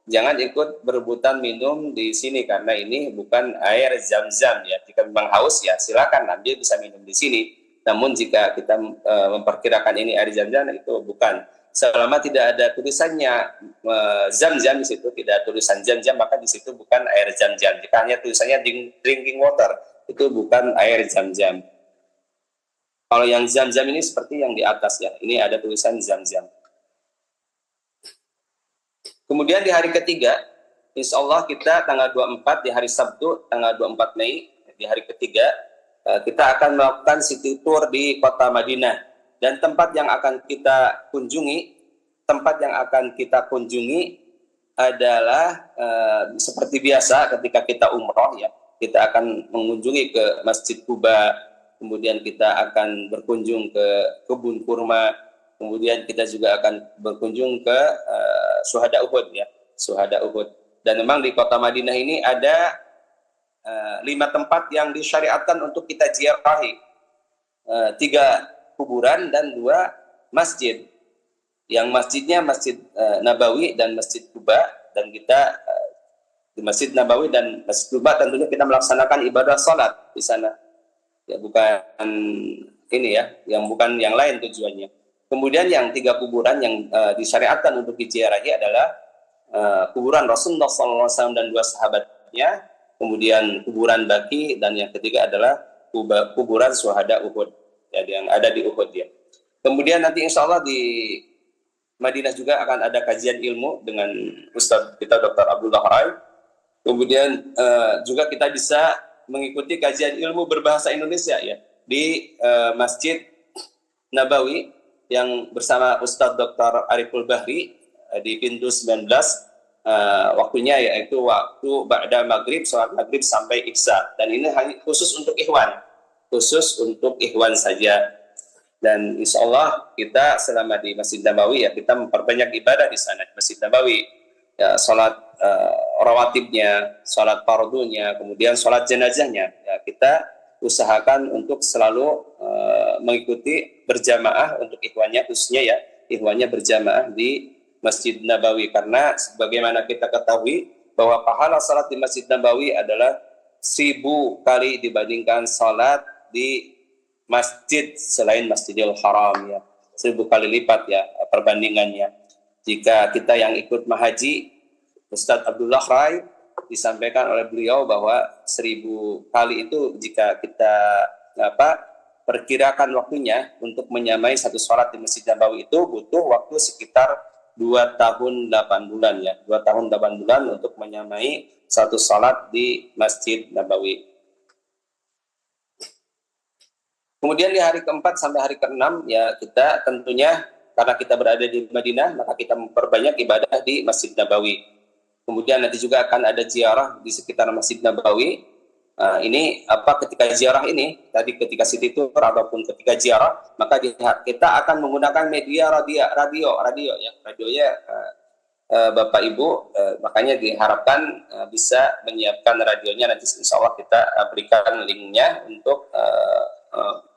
jangan ikut berebutan minum di sini karena ini bukan air zam-zam ya. Jika memang haus ya silakan ambil, bisa minum di sini. Namun jika kita memperkirakan ini air zam-zam, itu bukan. Selama tidak ada tulisannya zam-zam di situ, tidak ada tulisan zam-zam, maka di situ bukan air zam-zam. Jika hanya tulisannya drinking water, itu bukan air zam-zam. Kalau yang zam-zam ini seperti yang di atas ya, ini ada tulisan zam-zam. Kemudian di hari ketiga, insya Allah kita tanggal 24 di hari Sabtu, tanggal 24 Mei, di hari ketiga, kita akan melakukan city tour di kota Madinah. Dan tempat yang akan kita kunjungi adalah seperti biasa ketika kita umroh ya, kita akan mengunjungi ke Masjid Quba, kemudian kita akan berkunjung ke kebun kurma, kemudian kita juga akan berkunjung ke Syuhada Uhud ya, Syuhada Uhud. Dan memang di kota Madinah ini ada 5 tempat yang disyariatkan untuk kita ziarahi, 3 kuburan dan 2 masjid. Yang masjidnya Masjid Nabawi dan Masjid Quba, dan kita di Masjid Nabawi dan Masjid Quba tentunya kita melaksanakan ibadah salat di sana. Ya bukan ini ya, yang bukan yang lain tujuannya. Kemudian yang 3 kuburan yang disyariatkan untuk diziarahi adalah kuburan Rasulullah SAW dan 2 sahabatnya, kemudian kuburan Baqi, dan yang ketiga adalah kuburan Syuhada Uhud ya, yang ada di Uhud ya. Kemudian nanti insya Allah di Madinah juga akan ada kajian ilmu dengan Ustadz kita Dr. Abdullah Rai. Kemudian juga kita bisa mengikuti kajian ilmu berbahasa Indonesia ya di Masjid Nabawi yang bersama Ustadz Dr. Ariful Bahri di pintu 19, waktunya yaitu waktu ba'da maghrib, sholat maghrib sampai isya, dan ini hanya khusus untuk ikhwan saja. Dan insya Allah kita selama di Masjid Nabawi ya, kita memperbanyak ibadah di sana di Masjid Nabawi ya, sholat rawatibnya, sholat fardunya, kemudian sholat jenazahnya ya, kita usahakan untuk selalu mengikuti berjamaah untuk ikhwannya, khususnya ya ikhwannya berjamaah di Masjid Nabawi, karena sebagaimana kita ketahui bahwa pahala salat di Masjid Nabawi adalah 1000 kali dibandingkan salat di masjid selain Masjidil Haram ya, 1000 kali lipat ya perbandingannya. Jika kita yang ikut mahaji, Ustadz Abdullah Rai disampaikan oleh beliau bahwa 1000 kali itu jika kita perkirakan waktunya untuk menyamai satu sholat di Masjid Nabawi itu butuh waktu sekitar 2 tahun 8 bulan ya, 2 tahun 8 bulan untuk menyamai satu sholat di Masjid Nabawi. Kemudian di hari keempat sampai hari keenam ya kita tentunya karena kita berada di Madinah, maka kita memperbanyak ibadah di Masjid Nabawi. Kemudian nanti juga akan ada ziarah di sekitar Masjid Nabawi. Ini ketika ziarah ini, tadi ketika city tour ataupun ketika ziarah, maka kita akan menggunakan media radio ya, radionya Bapak Ibu, makanya diharapkan bisa menyiapkan radionya, nanti insya Allah kita berikan linknya untuk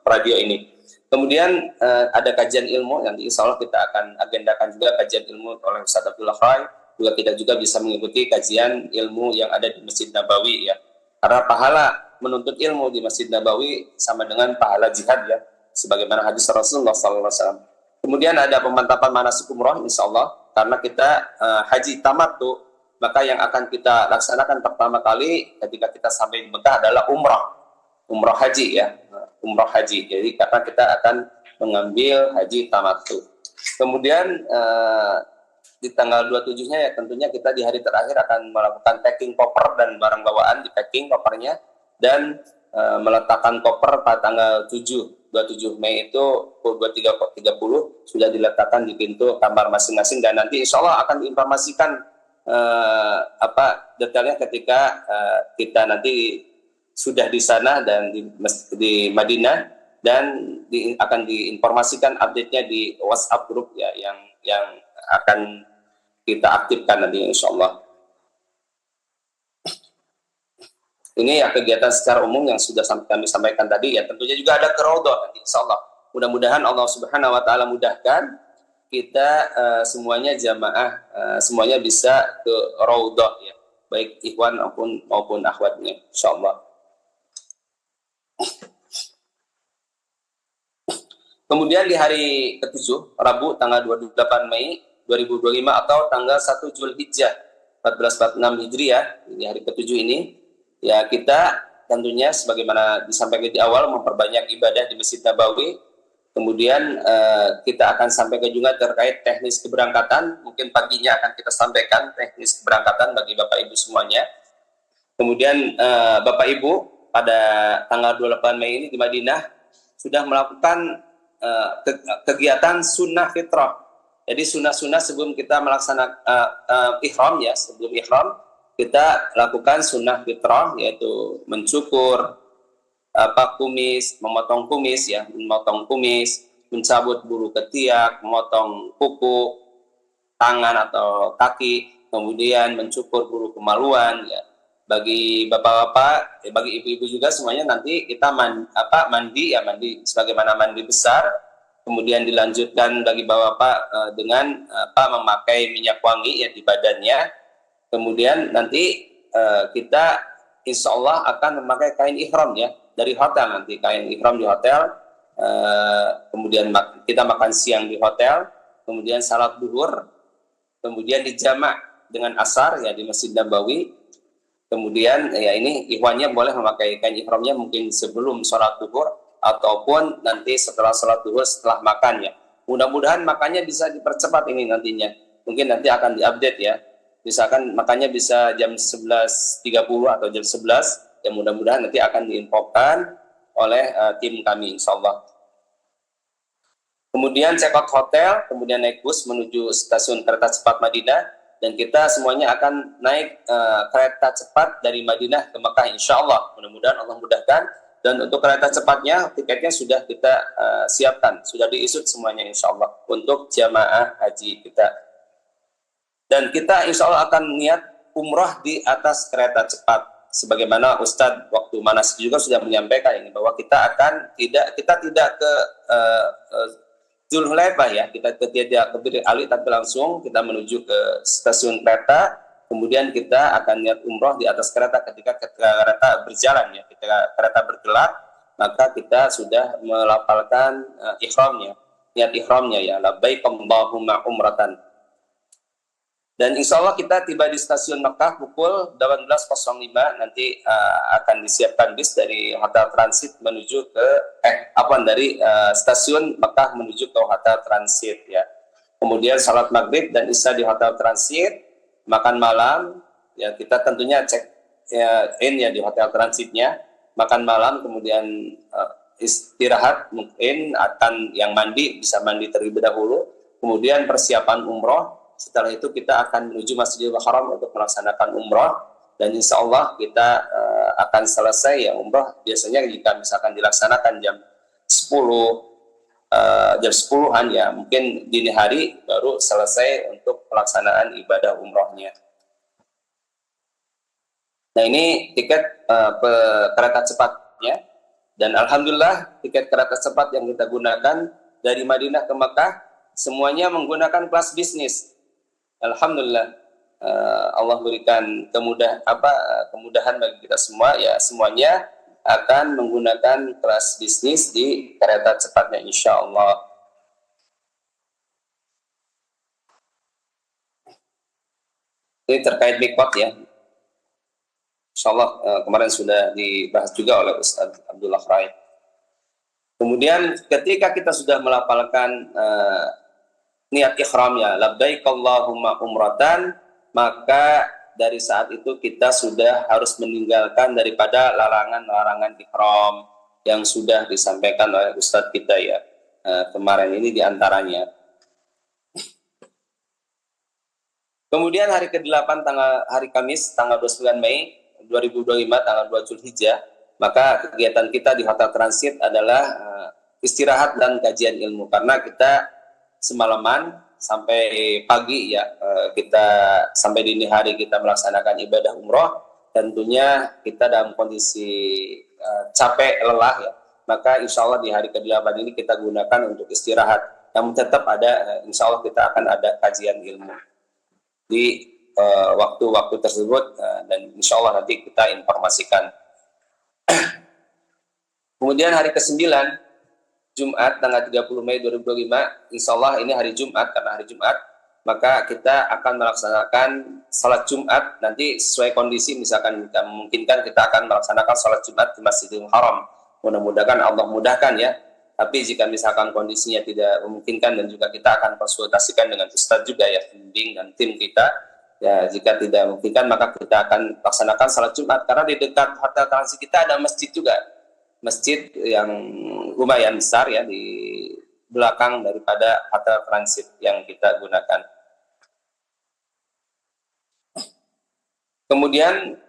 radio ini. Kemudian ada kajian ilmu, nanti insya Allah kita akan agendakan juga kajian ilmu oleh Ustaz Abdullah Rai, juga kita juga bisa mengikuti kajian ilmu yang ada di Masjid Nabawi ya. Karena pahala menuntut ilmu di Masjid Nabawi sama dengan pahala jihad ya, sebagaimana hadis Rasulullah SAW. Kemudian ada pemantapan manasik umroh insya Allah, karena kita haji tamattu, maka yang akan kita laksanakan pertama kali ketika kita sampai di Mekah adalah umroh haji ya, umroh haji. Jadi karena kita akan mengambil haji tamattu. Kemudian di tanggal 27-nya ya tentunya kita di hari terakhir akan melakukan packing koper dan barang bawaan, di packing kopernya, dan meletakkan koper pada tanggal 27 Mei itu pukul 23.30 sudah diletakkan di pintu kamar masing-masing, dan nanti insya Allah akan diinformasikan detailnya ketika kita nanti sudah di sana dan di Madinah, dan akan diinformasikan update-nya di WhatsApp grup ya yang akan kita aktifkan nanti insya Allah. Ini ya kegiatan secara umum yang sudah kami sampaikan tadi ya. Tentunya juga ada ke Raudhah nanti insya Allah. Mudah-mudahan Allah Subhanahu Wa Taala mudahkan kita semuanya jamaah semuanya bisa ke Raudhah ya, baik ikhwan maupun akhwatnya insya Allah. Kemudian di hari ke-7 Rabu tanggal 28 Mei 2025 atau tanggal 1 Zulhijjah 1446 Hijriah, ini hari ke-7 ini ya, kita tentunya sebagaimana disampaikan di awal memperbanyak ibadah di Masjid Nabawi. Kemudian kita akan sampaikan juga terkait teknis keberangkatan, mungkin paginya akan kita sampaikan teknis keberangkatan bagi Bapak Ibu semuanya. Kemudian Bapak Ibu pada tanggal 28 Mei ini di Madinah sudah melakukan kegiatan sunnah fitrah. Jadi sunnah-sunnah sebelum kita melaksanakan ihram ya, sebelum ihram kita lakukan sunnah fitrah, yaitu mencukur kumis, memotong kumis ya, mencabut bulu ketiak, memotong kuku, tangan atau kaki, kemudian mencukur bulu kemaluan ya. Bagi bapak-bapak, bagi ibu-ibu juga semuanya nanti kita mandi sebagaimana mandi besar. Kemudian dilanjutkan bagi bapak-bapak dengan memakai minyak wangi ya di badannya. Kemudian nanti kita insya Allah akan memakai kain ihram ya dari hotel, nanti kain ihram di hotel. Kemudian kita makan siang di hotel, kemudian salat duhur, kemudian dijamak dengan asar ya di Masjid Nabawi. Kemudian ya ini ikhwannya boleh memakai kain ihramnya mungkin sebelum sholat duhur ataupun nanti setelah sholat duhur setelah makan ya. Mudah-mudahan makannya bisa dipercepat ini nantinya. Mungkin nanti akan diupdate ya. Misalkan makannya bisa jam 11.30 atau jam 11, ya mudah-mudahan nanti akan diinfokan oleh tim kami insyaallah. Kemudian check out hotel, kemudian naik bus menuju stasiun kereta cepat Madinah, dan kita semuanya akan naik kereta cepat dari Madinah ke Mekah insyaallah. Mudah-mudahan Allah mudahkan. Dan untuk kereta cepatnya, tiketnya sudah kita siapkan, sudah diisut semuanya insya Allah untuk jamaah haji kita. Dan kita insya Allah akan niat umrah di atas kereta cepat. Sebagaimana Ustadz waktu Manas juga sudah menyampaikan ini, bahwa kita tidak ke Zulhulaifah ya, kita tidak ke Bir Ali, tapi langsung kita menuju ke stasiun kereta. Kemudian kita akan niat umroh di atas kereta ketika kereta berjalan ya, ketika kereta bergerak, maka kita sudah melafalkan ihramnya, niat ihramnya ya, labbaik Allahumma umratan. Dan insya Allah kita tiba di stasiun Mekah pukul 18.05, nanti akan disiapkan bis dari hotel transit menuju ke dari stasiun Mekah menuju ke hotel transit ya. Kemudian salat maghrib dan isya di hotel transit, makan malam ya, kita tentunya check in ya di hotel transitnya, makan malam, kemudian istirahat, mungkin akan yang mandi bisa mandi terlebih dahulu, kemudian persiapan umroh. Setelah itu kita akan menuju Masjidil Haram untuk melaksanakan umroh, dan insya Allah kita akan selesai ya umroh. Biasanya jika misalkan dilaksanakan jam 10 jam 10-an ya, mungkin dini hari baru selesai untuk pelaksanaan ibadah umrohnya. Nah, ini tiket kereta cepatnya, dan alhamdulillah tiket kereta cepat yang kita gunakan dari Madinah ke Mekah semuanya menggunakan kelas bisnis. Alhamdulillah, Allah berikan kemudahan bagi kita semua ya, semuanya akan menggunakan kelas bisnis di kereta cepatnya insya Allah. Ini terkait mikot ya, insya Allah kemarin sudah dibahas juga oleh Ustaz Abdullah Rai. Kemudian ketika kita sudah melafalkan niat ikhramnya, labbaik Allahumma umratan, maka dari saat itu kita sudah harus meninggalkan daripada larangan-larangan ihram yang sudah disampaikan oleh Ustadz kita ya kemarin ini diantaranya. Kemudian hari ke-8 hari Kamis tanggal 29 Mei 2025 tanggal 2 Zulhijjah, maka kegiatan kita di Hotel Transit adalah istirahat dan kajian ilmu, karena kita semalaman sampai pagi ya, kita sampai dini hari kita melaksanakan ibadah umroh. Tentunya kita dalam kondisi capek, lelah ya, maka insya Allah di hari ke-8 ini kita gunakan untuk istirahat. Namun tetap ada, insya Allah kita akan ada kajian ilmu di waktu-waktu tersebut, dan insya Allah nanti kita informasikan. Kemudian hari ke-9 Jumat tanggal 30 Mei 2025, insya Allah ini hari Jumat, karena hari Jumat maka kita akan melaksanakan salat Jumat. Nanti sesuai kondisi, misalkan kita memungkinkan, kita akan melaksanakan salat Jumat di Masjidil Haram. Mudah-mudahan Allah mudahkan ya. Tapi jika misalkan kondisinya tidak memungkinkan, dan juga kita akan konsultasikan dengan Ustadz juga ya, pembimbing dan tim kita ya, jika tidak memungkinkan maka kita akan laksanakan salat Jumat, karena di dekat Hotel Transit kita ada masjid juga, masjid yang lumayan besar ya di belakang daripada Hotel Transit yang kita gunakan. Kemudian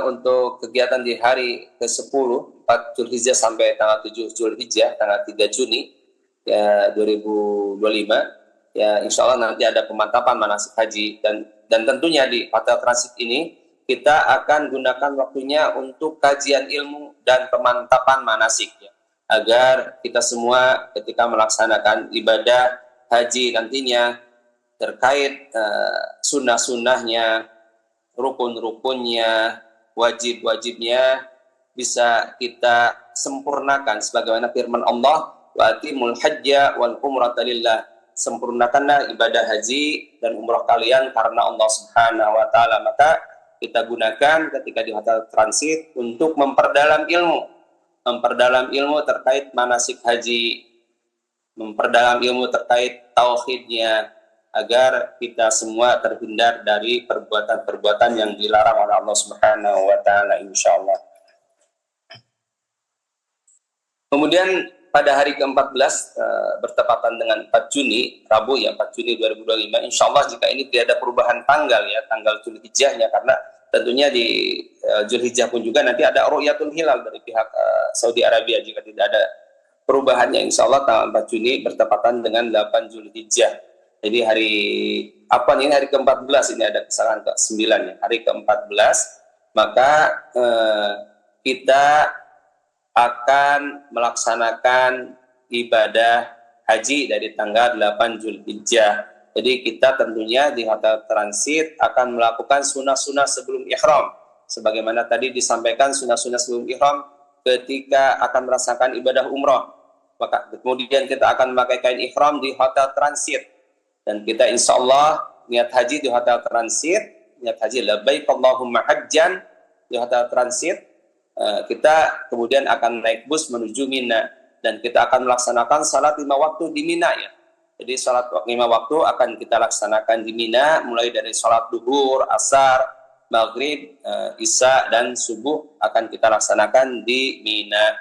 untuk kegiatan di hari ke-10 4 Zulhijjah sampai tanggal 7 Zulhijjah tanggal 3 Juni ya 2025 ya, insya Allah nanti ada pemantapan manasik haji, dan tentunya di Hotel Transit ini kita akan gunakan waktunya untuk kajian ilmu dan pemantapan manasik ya, agar kita semua ketika melaksanakan ibadah haji nantinya terkait sunnah-sunnahnya, rukun-rukunnya, wajib-wajibnya bisa kita sempurnakan sebagaimana firman Allah, wa atimul hajja wal umrata lillah, sempurnakanlah ibadah haji dan umrah kalian karena Allah Subhanahu wa taala. Maka kita gunakan ketika di Hotel Transit untuk memperdalam ilmu terkait manasik haji, memperdalam ilmu terkait tauhidnya, agar kita semua terhindar dari perbuatan-perbuatan yang dilarang oleh Allah Subhanahu wa taala insyaallah. Kemudian pada hari ke-14 bertepatan dengan 4 Juni, Rabu ya, 4 Juni 2025, insya Allah jika ini tidak ada perubahan tanggal ya, tanggal Zulhijjahnya, karena tentunya di Zulhijjah pun juga nanti ada Ru'yatul Hilal dari pihak Saudi Arabia. Jika tidak ada perubahannya, insya Allah tanggal 4 Juni bertepatan dengan 8 Zulhijjah. Jadi hari apa nih, hari ke-14 ini ada kesalahan ke-9 ya, hari ke-14 maka kita akan melaksanakan ibadah haji dari tanggal 8 Zulhijjah. Jadi kita tentunya di Hotel Transit akan melakukan sunnah-sunnah sebelum ihram. Sebagaimana tadi disampaikan, sunnah-sunnah sebelum ihram ketika akan merasakan ibadah umrah. Maka kemudian kita akan memakai kain ihram di Hotel Transit. Dan kita insya Allah niat haji di Hotel Transit, niat haji labbaik Allahumma hajjan di Hotel Transit. Kita kemudian akan naik bus menuju Mina, dan kita akan melaksanakan salat 5 waktu di Mina ya. Jadi salat 5 waktu akan kita laksanakan di Mina, mulai dari salat duhur, asar, maghrib, isya, dan subuh akan kita laksanakan di Mina.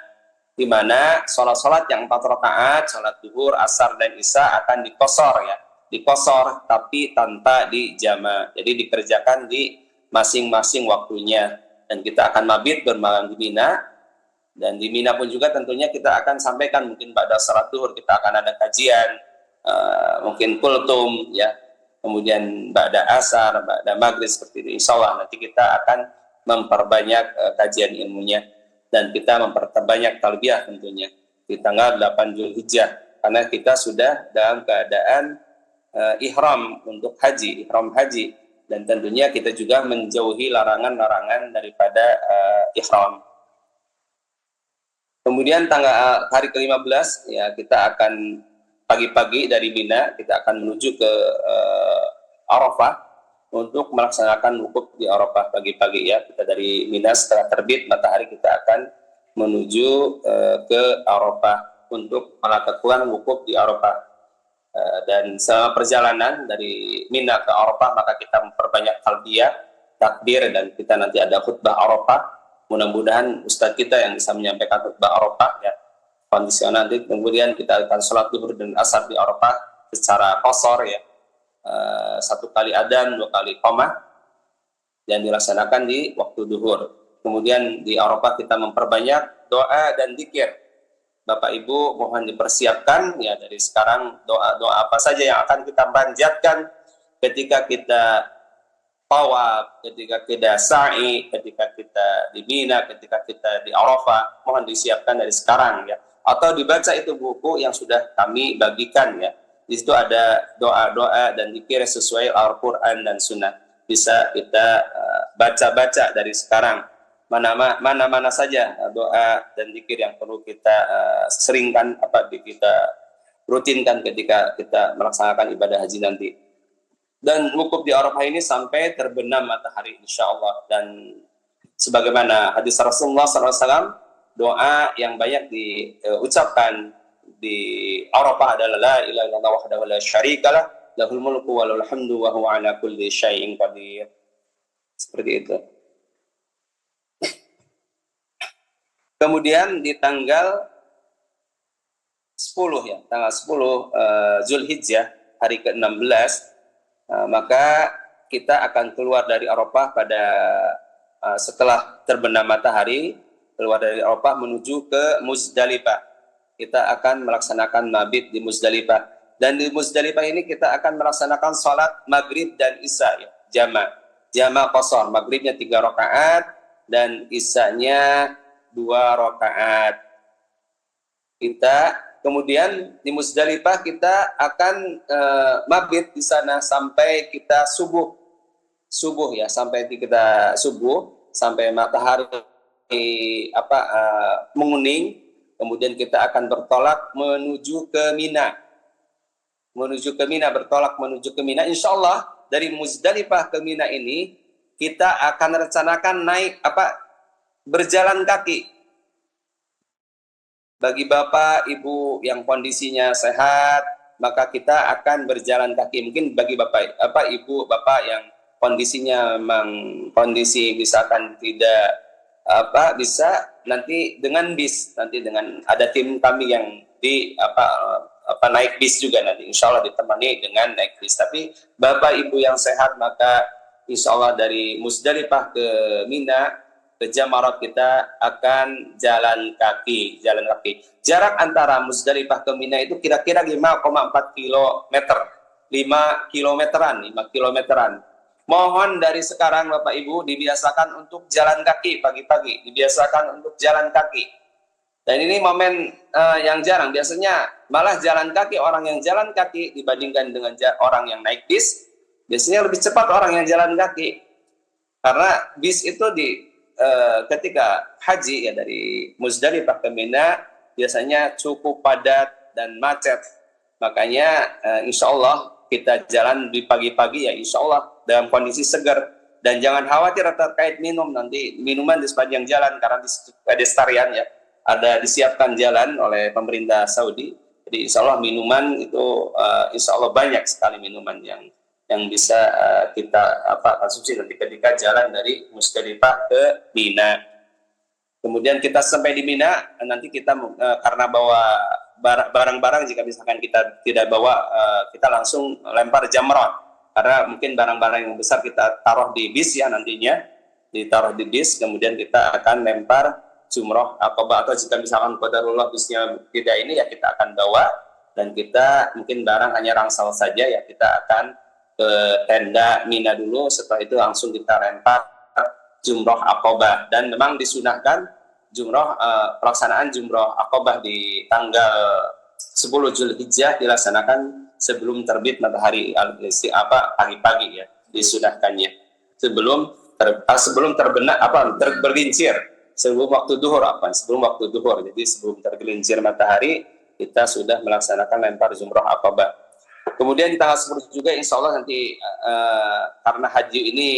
Di mana salat-salat yang 4 rakaat, salat duhur, asar, dan isya akan dikosor ya, diqashar tapi tanpa dijama. Jadi dikerjakan di masing-masing waktunya. Dan kita akan mabit bermalam di Mina. Dan di Mina pun juga tentunya kita akan sampaikan mungkin pada salat zuhur kita akan ada kajian, mungkin kultum ya. Kemudian ba'da asar, ba'da maghrib seperti itu. Insyaallah nanti kita akan memperbanyak kajian ilmunya dan kita memperbanyak talbiyah tentunya di tanggal 8 Zulhijjah karena kita sudah dalam keadaan ihram untuk haji, ihram haji, dan tentunya kita juga menjauhi larangan-larangan daripada ihram. Kemudian tanggal hari ke-15 ya kita akan pagi-pagi dari Mina kita akan menuju ke Arafah untuk melaksanakan wukuf di Arafah pagi-pagi ya. Kita dari Mina setelah terbit matahari kita akan menuju ke Arafah untuk melakukan wukuf di Arafah. Dan selama perjalanan dari Mina ke Arafah maka kita memperbanyak talbiyah, takbir, dan kita nanti ada khutbah Arafah. Mudah-mudahan Ustadz kita yang bisa menyampaikan khutbah Arafah ya kondisional. Nanti kemudian kita akan sholat zuhur dan asar di Arafah secara qashar ya, 1 kali adzan 2 kali qamah dan dilaksanakan di waktu zuhur. Kemudian di Arafah kita memperbanyak doa dan zikir. Bapak Ibu mohon dipersiapkan ya dari sekarang doa-doa apa saja yang akan kita panjatkan ketika kita tawaf, ketika kita sa'i, ketika kita di Mina, ketika kita di Arafah, mohon disiapkan dari sekarang ya. Atau dibaca itu buku yang sudah kami bagikan ya. Di situ ada doa-doa dan zikir sesuai Al-Qur'an dan Sunnah. Bisa kita baca-baca dari sekarang. Mana-mana saja doa dan zikir yang perlu kita seringkan kita rutinkan ketika kita melaksanakan ibadah haji nanti. Dan wukuf di Arafah ini sampai terbenam matahari insyaallah. Dan sebagaimana hadis Rasulullah SAW, doa yang banyak diucapkan di Arafah adalah la ilaha illallah wahdahu la syarikalah lahul mulku wa lahul hamdu wa huwa ala kulli syai'in qadir. Seperti itu. Kemudian di tanggal 10 ya, tanggal 10 Zulhijjah hari ke-16 maka kita akan keluar dari Arafah pada setelah terbenam matahari, keluar dari Arafah menuju ke Muzdalifah. Kita akan melaksanakan mabit di Muzdalifah. Dan di Muzdalifah ini kita akan melaksanakan salat maghrib dan isya ya, jama qashar. Maghribnya 3 rakaat dan isyanya 2 rakaat. Kemudian di Muzdalifah kita akan mabit di sana sampai kita subuh ya, sampai kita subuh sampai matahari menguning. Kemudian kita akan bertolak menuju ke Mina. Bertolak menuju ke Mina. Insyaallah dari Muzdalifah ke Mina ini kita akan rencanakan berjalan kaki. Bagi Bapak, Ibu yang kondisinya sehat, maka kita akan berjalan kaki. Mungkin bagi Bapak, Ibu, Bapak yang kondisinya memang kondisi misalkan tidak bisa nanti dengan bis, nanti dengan ada tim kami yang naik bis juga nanti. Insya Allah ditemani dengan naik bis. Tapi Bapak, Ibu yang sehat, maka insya Allah dari Muzdalifah ke Mina ke Jamarat kita akan jalan kaki. Jarak antara Muzdalifah ke Mina itu kira-kira 5,4 kilometer. 5 kilometeran. Mohon dari sekarang Bapak Ibu dibiasakan untuk jalan kaki pagi-pagi. Dan ini momen yang jarang. Biasanya malah jalan kaki, orang yang jalan kaki dibandingkan dengan orang yang naik bis, biasanya lebih cepat orang yang jalan kaki. Karena bis itu ketika haji ya dari Muzdalifah ke Mina biasanya cukup padat dan macet. Makanya insya Allah kita jalan di pagi-pagi ya insya Allah dalam kondisi segar. Dan jangan khawatir terkait minum, nanti minuman di sepanjang jalan karena di pedestarian ya ada disiapkan jalan oleh pemerintah Saudi. Jadi insya Allah minuman itu insya Allah banyak sekali minuman yang bisa kita konsumsi nanti ketika jalan dari Muzdalifah ke Mina. Kemudian kita sampai di Mina, nanti kita karena bawa barang-barang jika misalkan kita tidak bawa, kita langsung lempar jamrah. Karena mungkin barang-barang yang besar kita taruh di bis ya nantinya, ditaruh di bis, kemudian kita akan lempar jumroh akobah. Atau jika misalkan qadarullah bisnya tidak ini ya kita akan bawa, dan kita mungkin barang hanya rangsal saja ya kita akan ke tenda Mina dulu, setelah itu langsung kita lempar jumroh akobah. Dan memang disunahkan jumroh, pelaksanaan jumroh akobah di tanggal 10 Zulhijjah dilaksanakan sebelum terbit matahari pagi-pagi ya, disunahkannya sebelum terbenam tergelincir, sebelum waktu duhur jadi sebelum tergelincir matahari kita sudah melaksanakan lempar jumroh akobah. Kemudian di tanggal 10 juga insya Allah nanti, karena haji ini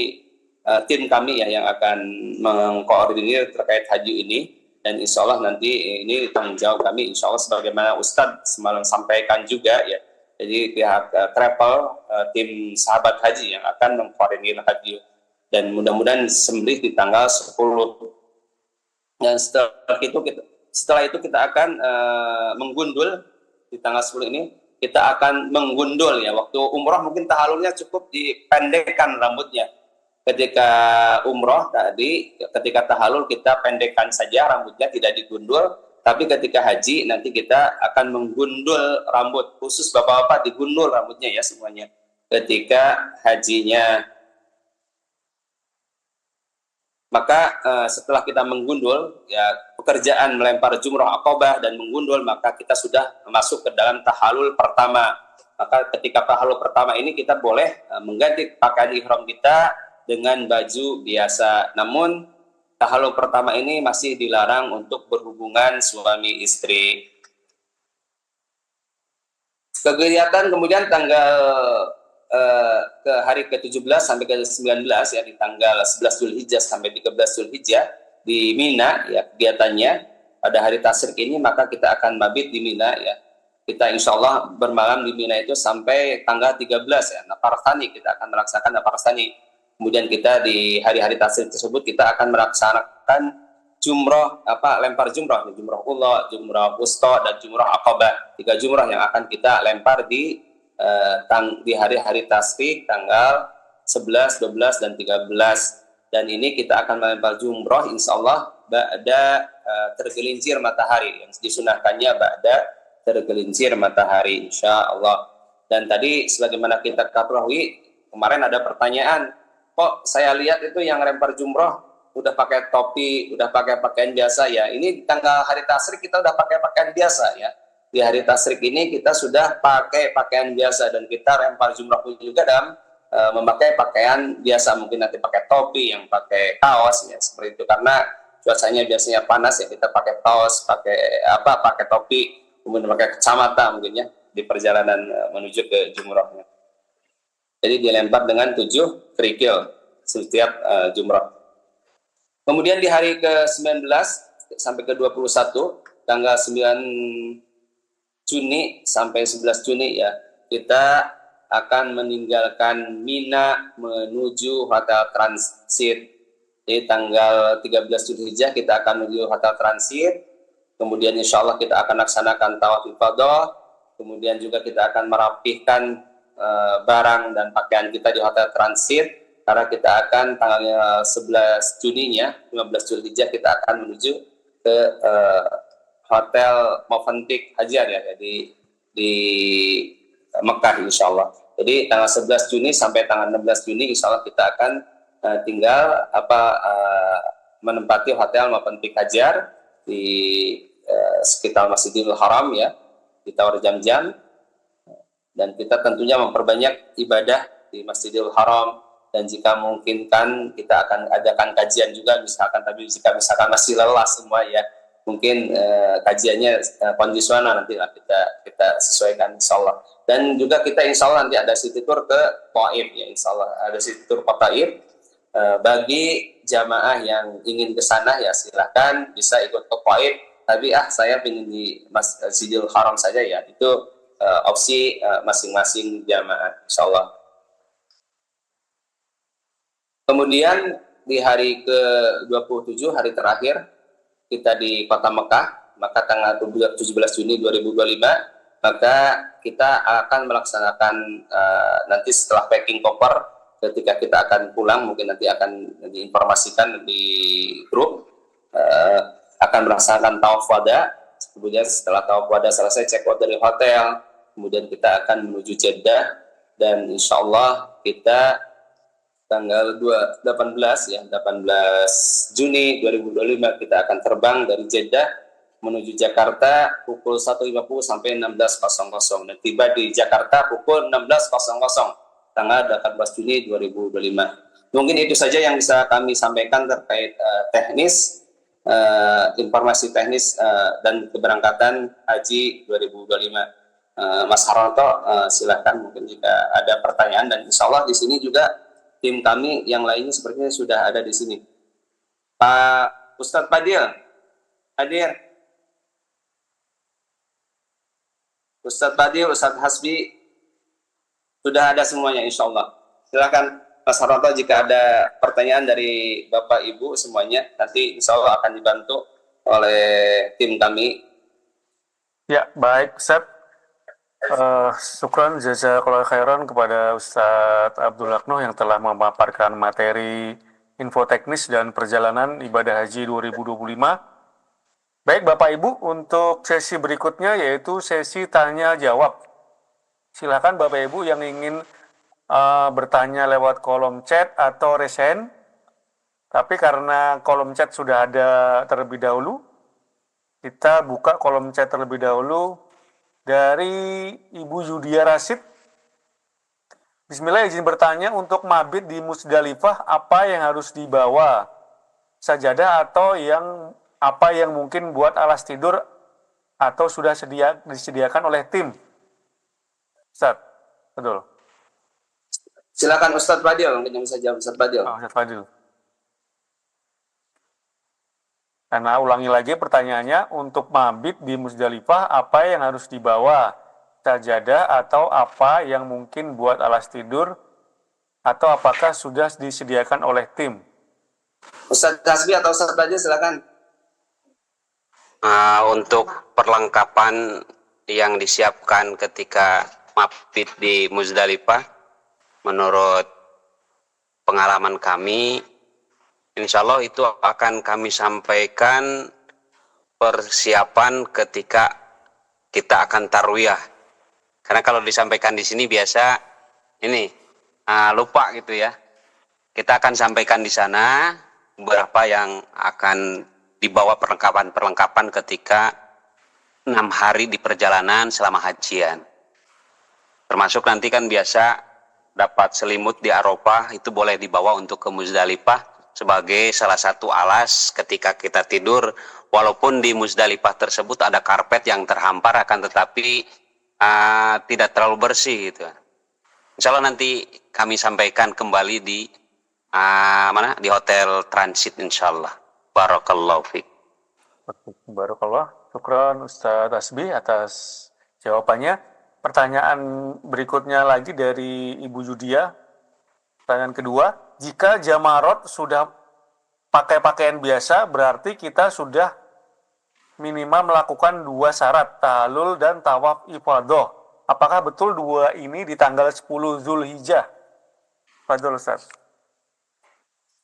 tim kami ya yang akan mengkoordinir terkait haji ini, dan insya Allah nanti ini tanggung jawab kami insya Allah sebagaimana Ustadz semalam sampaikan juga ya. Jadi pihak travel, tim sahabat haji yang akan mengkoordinir haji, dan mudah-mudahan sembelih di tanggal 10. Dan setelah itu kita akan menggundul di tanggal 10 ini. Kita akan menggundul ya. Waktu umroh mungkin tahalulnya cukup dipendekkan rambutnya. Ketika umroh tadi, ketika tahalul kita pendekkan saja rambutnya, tidak digundul. Tapi ketika haji nanti kita akan menggundul rambut. Khusus bapak-bapak digundul rambutnya ya semuanya. Ketika hajinya. Maka setelah kita menggundul, ya pekerjaan melempar jumroh akobah dan menggundul, maka kita sudah masuk ke dalam tahalul pertama. Maka ketika tahalul pertama ini kita boleh mengganti pakaian ihram kita dengan baju biasa. Namun tahalul pertama ini masih dilarang untuk berhubungan suami istri. Kegiatan kemudian tanggal ke hari ke-17 sampai ke-19 ya, di tanggal 11 Zulhijjah sampai 13 Zulhijjah di Mina ya kegiatannya. Pada hari tasyrik ini maka kita akan mabit di Mina ya. Kita insya Allah bermalam di Mina itu sampai tanggal 13 ya. Nafar tsani kita akan melaksanakan nafar tsani. Kemudian kita di hari-hari tasyrik tersebut kita akan melaksanakan jumroh lempar jumroh ula, jumroh wusta, dan jumroh aqabah. 3 jumroh yang akan kita lempar di hari-hari tasyrik tanggal 11, 12, dan 13. Dan ini kita akan melempar jumroh insya Allah ba'da tergelincir matahari, yang disunahkannya ba'da tergelincir matahari insya Allah. Dan tadi sebagaimana kita ketahui kemarin ada pertanyaan, kok saya lihat itu yang lempar jumroh udah pakai topi, udah pakai pakaian biasa ya. Ini tanggal hari tasyrik kita udah pakai pakaian biasa ya. Di hari tasyrik ini kita sudah pakai pakaian biasa, dan kita lempar jumrah pun juga dalam memakai pakaian biasa. Mungkin nanti pakai topi, yang pakai kaos ya seperti itu, karena cuacanya biasanya panas ya, kita pakai kaos, pakai topi, kemudian pakai kacamata mungkin ya di perjalanan menuju ke jumrahnya. Jadi dilempar dengan 7 kerikil setiap jumrah. Kemudian di hari ke-19 sampai ke-21 tanggal 9 Juni sampai 11 Juni ya, kita akan meninggalkan Mina menuju hotel transit. Di tanggal 13 Zulhijjah kita akan menuju hotel transit. Kemudian insya Allah kita akan laksanakan tawaf ifadah. Kemudian juga kita akan merapihkan barang dan pakaian kita di hotel transit, karena kita akan tanggal 11 Juninya, 15 Zulhijjah kita akan menuju ke Hotel Movenpick Hajar ya, jadi di Mekah insya Allah. Jadi tanggal 11 Juni sampai tanggal 16 Juni insya Allah kita akan tinggal menempati Hotel Movenpick Hajar di sekitar Masjidil Haram ya, di Tower Jam-Jam. Dan kita tentunya memperbanyak ibadah di Masjidil Haram, dan jika mungkin kan kita akan adakan kajian juga misalkan, tapi jika misalkan masih lelah semua ya, mungkin kajiannya kondisional nanti lah kita sesuaikan insya Allah. Dan juga kita insya Allah nanti ada city tour ke Taif ya, insya Allah ada city tour ke Taif. Bagi jamaah yang ingin ke sana ya silahkan bisa ikut ke Taif, tapi saya ingin di Masjidil Haram saja ya, itu opsi masing-masing jamaah insya Allah. Kemudian di hari ke-27 hari terakhir kita di kota Mekah, maka tanggal 17 Juni 2025, maka kita akan melaksanakan nanti setelah packing koper, ketika kita akan pulang, mungkin nanti akan diinformasikan di grup, akan melaksanakan tawaf wada. Kemudian setelah tawaf wada selesai, check out dari hotel, kemudian kita akan menuju Jeddah, dan insya Allah kita tanggal 18 Juni 2025 kita akan terbang dari Jeddah menuju Jakarta pukul 1.50 sampai 16.00 dan tiba di Jakarta pukul 16.00 tanggal 18 Juni 2025. Mungkin itu saja yang bisa kami sampaikan terkait teknis, informasi teknis dan keberangkatan haji 2025. Mas Haranto, silakan mungkin jika ada pertanyaan, dan insya Allah di sini juga tim kami yang lainnya sepertinya sudah ada di sini. Pak Ustadz Fadil hadir. Ustadz Fadil, Ustadz Hasbi, sudah ada semuanya insya Allah. Silakan Mas Haranto jika ada pertanyaan dari Bapak Ibu semuanya, nanti insya Allah akan dibantu oleh tim kami. Ya, baik Ustadz. Syukran jazakallahu khairan kepada Ustadz Abdul Aknoh yang telah memaparkan materi info teknis dan perjalanan ibadah haji 2025. Baik Bapak Ibu, untuk sesi berikutnya yaitu sesi tanya jawab. Silakan Bapak Ibu yang ingin bertanya lewat kolom chat atau raise hand. Tapi karena kolom chat sudah ada terlebih dahulu, kita buka kolom chat terlebih dahulu dari Ibu Yudia Rasid. Bismillah, izin bertanya, untuk mabit di Musdalifah apa yang harus dibawa? Sajadah atau apa yang mungkin buat alas tidur atau sudah disediakan oleh tim? Ustaz, betul. Silakan Ustadz Fadil, mungkin yang bisa jawab Ustadz Fadil. Ustadz Fadil. Karena ulangi lagi pertanyaannya, untuk mabit di Musdalifah apa yang harus dibawa? Sajadah atau apa yang mungkin buat alas tidur atau apakah sudah disediakan oleh tim? Ustadz Hasbi atau Ustadz Fadil silakan. Untuk perlengkapan yang disiapkan ketika mabit di Musdalifah, menurut pengalaman kami, insya Allah itu akan kami sampaikan persiapan ketika kita akan tarwiyah. Karena kalau disampaikan di sini biasa lupa gitu ya. Kita akan sampaikan di sana beberapa yang akan dibawa perlengkapan ketika 6 hari di perjalanan selama hajian. Termasuk nanti kan biasa dapat selimut di Arafah, itu boleh dibawa untuk ke Musdalifah sebagai salah satu alas ketika kita tidur, walaupun di Musdalifah tersebut ada karpet yang terhampar, akan tetapi tidak terlalu bersih gitu. Insya Allah nanti kami sampaikan kembali di di hotel transit insya Allah. Barakallahu fiik. Barakallah. Syukran Ustadz Hasbi atas jawabannya. Pertanyaan berikutnya lagi dari Ibu Yudia. Pertanyaan kedua, jika jamarot sudah pakai pakaian biasa, berarti kita sudah minimal melakukan 2 syarat, tahallul dan tawaf ifadah. Apakah betul 2 ini di tanggal 10 Zulhijjah? Fadhol Ustaz.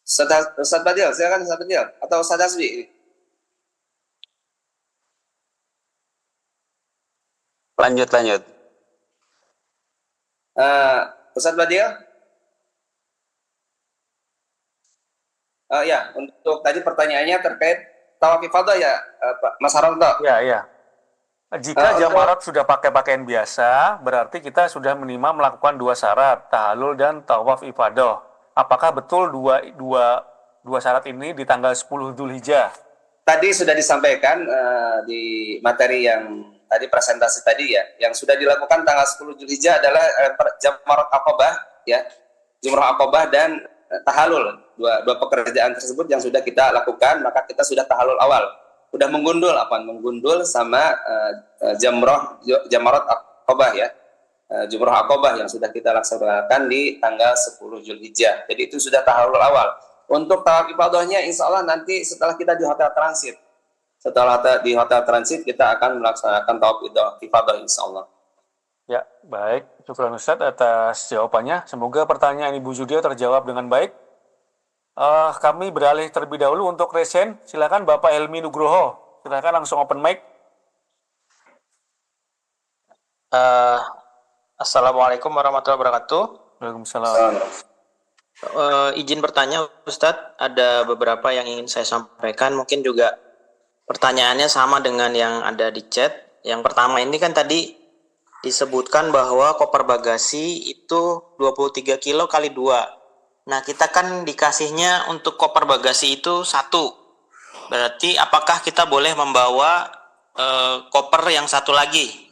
Ustadz Fadil, silakan Ustadz Fadil atau Ustadz Hasbi. Lanjut. Ustadz Fadil. Ya, untuk tadi pertanyaannya terkait tawaf ifadah ya, Pak Mas Haranto. Ya. Jika jamarat sudah pakai pakaian biasa, berarti kita sudah minimal melakukan 2 syarat, tahallul dan tawaf ifadah. Apakah betul dua syarat ini di tanggal 10 Dzulhijjah? Tadi sudah disampaikan di materi yang tadi presentasi tadi ya, yang sudah dilakukan tanggal 10 Dzulhijjah adalah jamarat Aqabah ya, jumrah Aqabah dan tahallul. Dua pekerjaan tersebut yang sudah kita lakukan, maka kita sudah tahallul awal. Udah menggundul sama jamarat Aqabah ya. Jumrah Aqabah yang sudah kita laksanakan di tanggal 10 Dzulhijjah. Jadi itu sudah tahallul awal. Untuk tawaf ifadahnya insya Allah nanti setelah kita di hotel transit. Setelah di hotel transit kita akan melaksanakan tawaf ifadah insyaallah. Ya, baik. Syukran Ustadz atas jawabannya. Semoga pertanyaan Ibu Judia terjawab dengan baik. Kami beralih terlebih dahulu untuk resen. Silakan Bapak Helmi Nugroho. Silakan langsung open mic. Assalamualaikum warahmatullahi wabarakatuh. Waalaikumsalam. Izin bertanya Ustadz, ada beberapa yang ingin saya sampaikan, mungkin juga pertanyaannya sama dengan yang ada di chat. Yang pertama ini kan tadi disebutkan bahwa koper bagasi itu 23 kilo kali 2. Nah, kita kan dikasihnya untuk koper bagasi itu 1. Berarti apakah kita boleh membawa koper yang satu lagi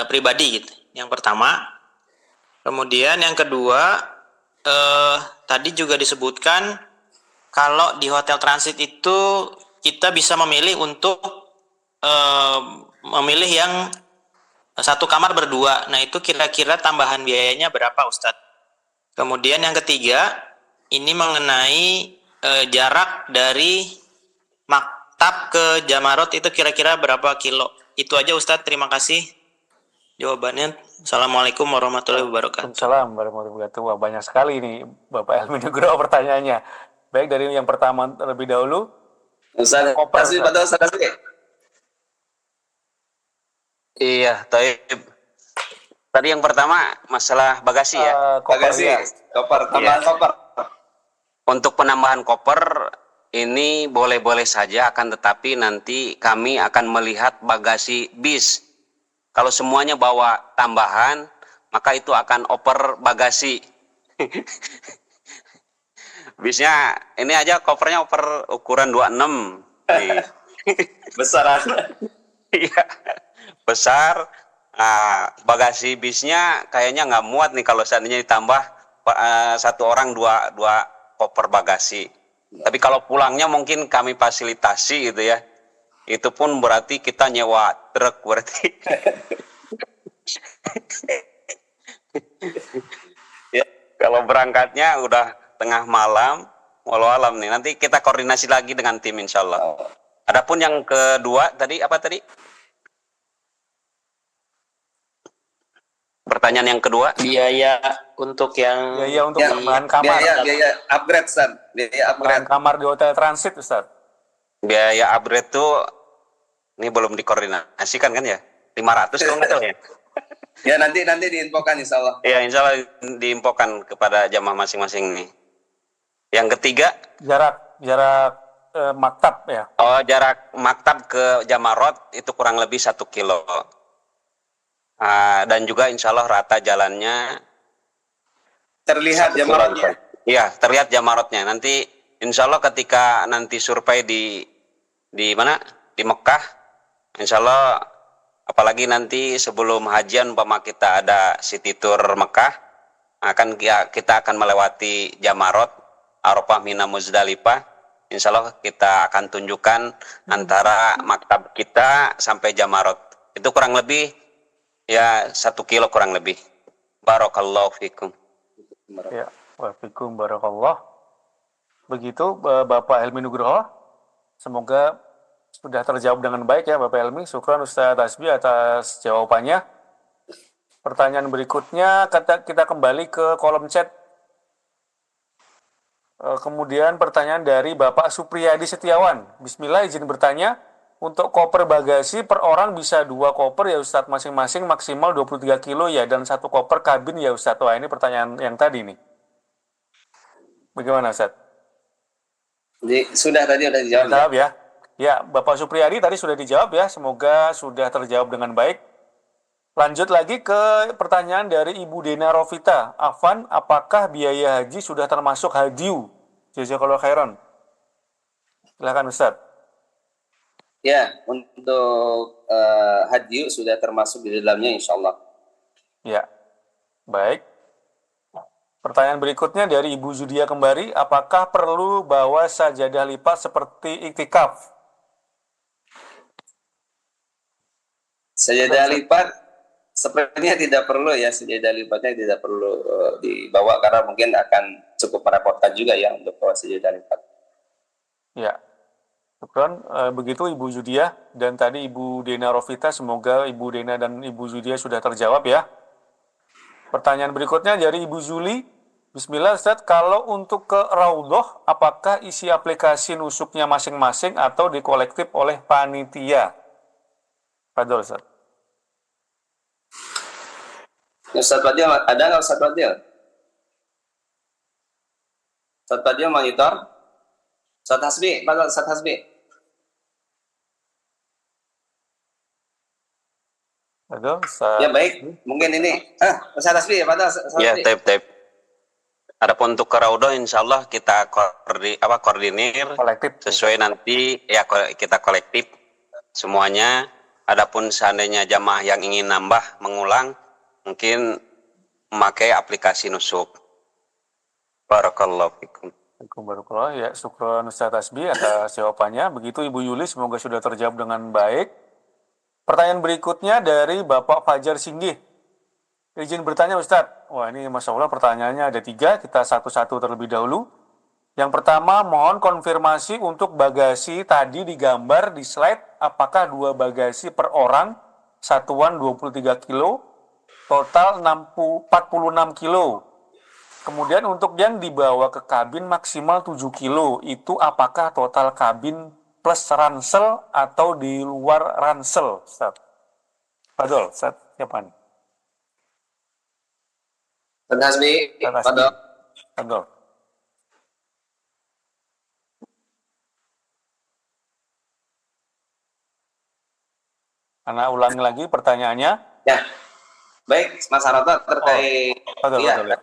pribadi gitu? Yang pertama. Kemudian yang kedua, tadi juga disebutkan kalau di hotel transit itu kita bisa memilih untuk memilih yang satu kamar berdua. Nah, itu kira-kira tambahan biayanya berapa, Ustadz? Kemudian yang ketiga, ini mengenai jarak dari maktab ke Jamarot itu kira-kira berapa kilo? Itu aja, Ustadz. Terima kasih jawabannya. Assalamualaikum warahmatullahi wabarakatuh. Waalaikumsalam warahmatullahi wabarakatuh. Wah, banyak sekali nih Bapak Helmi Nugroho pertanyaannya. Baik, dari yang pertama terlebih dahulu. Ustaz, Koper, kasih pada Ustaz Asri. Iya, Taib. Tadi yang pertama masalah bagasi ya. Koper, Bagasi, ya. koper, tambahan koper. Untuk penambahan koper ini boleh-boleh saja, akan tetapi nanti kami akan melihat bagasi bis. Kalau semuanya bawa tambahan, maka itu akan oper bagasi. Bisnya ini aja kopernya oper ukuran 26. Nih. Besaran. Iya, besar. Nah, bagasi bisnya kayaknya nggak muat nih kalau seandainya ditambah satu orang dua koper bagasi. Tapi kalau pulangnya mungkin kami fasilitasi gitu ya. Itu pun berarti kita nyewa truk berarti. Ya, kalau berangkatnya udah tengah malam, walau alam nih. Nanti kita koordinasi lagi dengan tim insya Allah. Adapun yang kedua tadi apa tadi? Pertanyaan yang kedua. Biaya untuk yang Biaya untuk tambahan kamar. Biaya upgrade, Ustaz. Biaya Tambahan upgrade. kamar di hotel transit, Ustaz. Biaya upgrade tuh ini belum dikoordinasikan kan ya? 500 kalau nggak tahu ya. Ya nanti diinfokan insya Allah. Ya insya Allah diinfokan kepada jamaah masing-masing nih. Yang ketiga, Jarak maktab ya. oh jarak maktab ke Jamarot itu kurang lebih 1 kilo. Dan juga insya Allah rata jalannya. Terlihat Jamarotnya. Iya, terlihat Jamarotnya. Nanti insya Allah ketika nanti survei di mana? Di Mekah, insya Allah apalagi nanti sebelum hajian umpama kita ada city tour Mekah, kita akan melewati Jamarot, Arafah, Mina, Muzdalifah. Insya Allah kita akan tunjukkan antara maktab kita sampai Jamarot. Itu kurang lebih ya 1 kilo kurang lebih. Barakallahu fikum. Ya, wafikum barakallah. Begitu Bapak Helmi Nugroho. Semoga sudah terjawab dengan baik ya Bapak Helmi. Syukran Ustaz Tasbi atas jawabannya. Pertanyaan berikutnya kita kembali ke kolom chat. Kemudian pertanyaan dari Bapak Supriyadi Setiawan. Bismillah, izin bertanya. Untuk koper bagasi per orang bisa 2 koper ya Ustadz, masing-masing maksimal 23 kilo ya, dan 1 koper kabin ya Ustadz. Wah, ini pertanyaan yang tadi nih. Bagaimana Ustadz? Sudah dijawab. Dijawab ya. Ya, Bapak Supriyadi tadi sudah dijawab ya. Semoga sudah terjawab dengan baik. Lanjut lagi ke pertanyaan dari Ibu Dena Rovita. Afan, apakah biaya haji sudah termasuk hadiu? Jazakallahu khairan. Silakan Ustadz. Ya, untuk haji sudah termasuk di dalamnya insya Allah. Ya, baik. Pertanyaan berikutnya dari Ibu Zudia kembali. Apakah perlu bawa sajadah lipat seperti iktikaf? Sajadah lipat sepertinya tidak perlu ya, sajadah lipatnya tidak perlu dibawa karena mungkin akan cukup merepotkan juga ya untuk bawa sajadah lipat. Ya, Syukron. Begitu Ibu Judia dan tadi Ibu Dena Rofita, semoga Ibu Dena dan Ibu Judia sudah terjawab ya. Pertanyaan berikutnya dari Ibu Zuli. Bismillah Ustaz, kalau untuk ke Raudhoh, apakah isi aplikasi nusuknya masing-masing atau dikolektif oleh panitia? Fadol Ustaz. Ustaz Fadil, ada nggak Ustaz Fadil? Ustaz Fadil monitor? Ustaz Hasbi, Fadil, Ustaz Hasbi. Fadol, Ustaz. Ya baik, mungkin ini. Ustaz Hasbi, Fadil, Ustaz Ya, Hasbi. tape. Adapun untuk ke Raudhoh, insya Allah kita koordinir Kolektif. sesuai nanti ya kita kolektif semuanya. Adapun seandainya jamaah yang ingin nambah mengulang, mungkin memakai aplikasi nusuk. Barakallahu fikum. Barakallah ya, syukron Ustaz Tasbih atas jawabannya. Begitu Ibu Yuli, semoga sudah terjawab dengan baik. Pertanyaan berikutnya dari Bapak Fajar Singgih. Izin bertanya Ustadz. Wah ini Masya Allah pertanyaannya ada 3, kita satu-satu terlebih dahulu. Yang pertama, mohon konfirmasi untuk bagasi tadi digambar di slide, apakah 2 bagasi per orang, satuan 23 kilo, total 46 kilo. Kemudian untuk yang dibawa ke kabin maksimal 7 kilo, itu apakah total kabin plus ransel atau di luar ransel, Ustaz? Fadol, Ustaz, siapa nih? Ustaz Hasbi, Fadil. Fadol. Ana ulangi lagi pertanyaannya. Ya, baik Mas Haroto terkait Fadol, ya, Fadol, ya.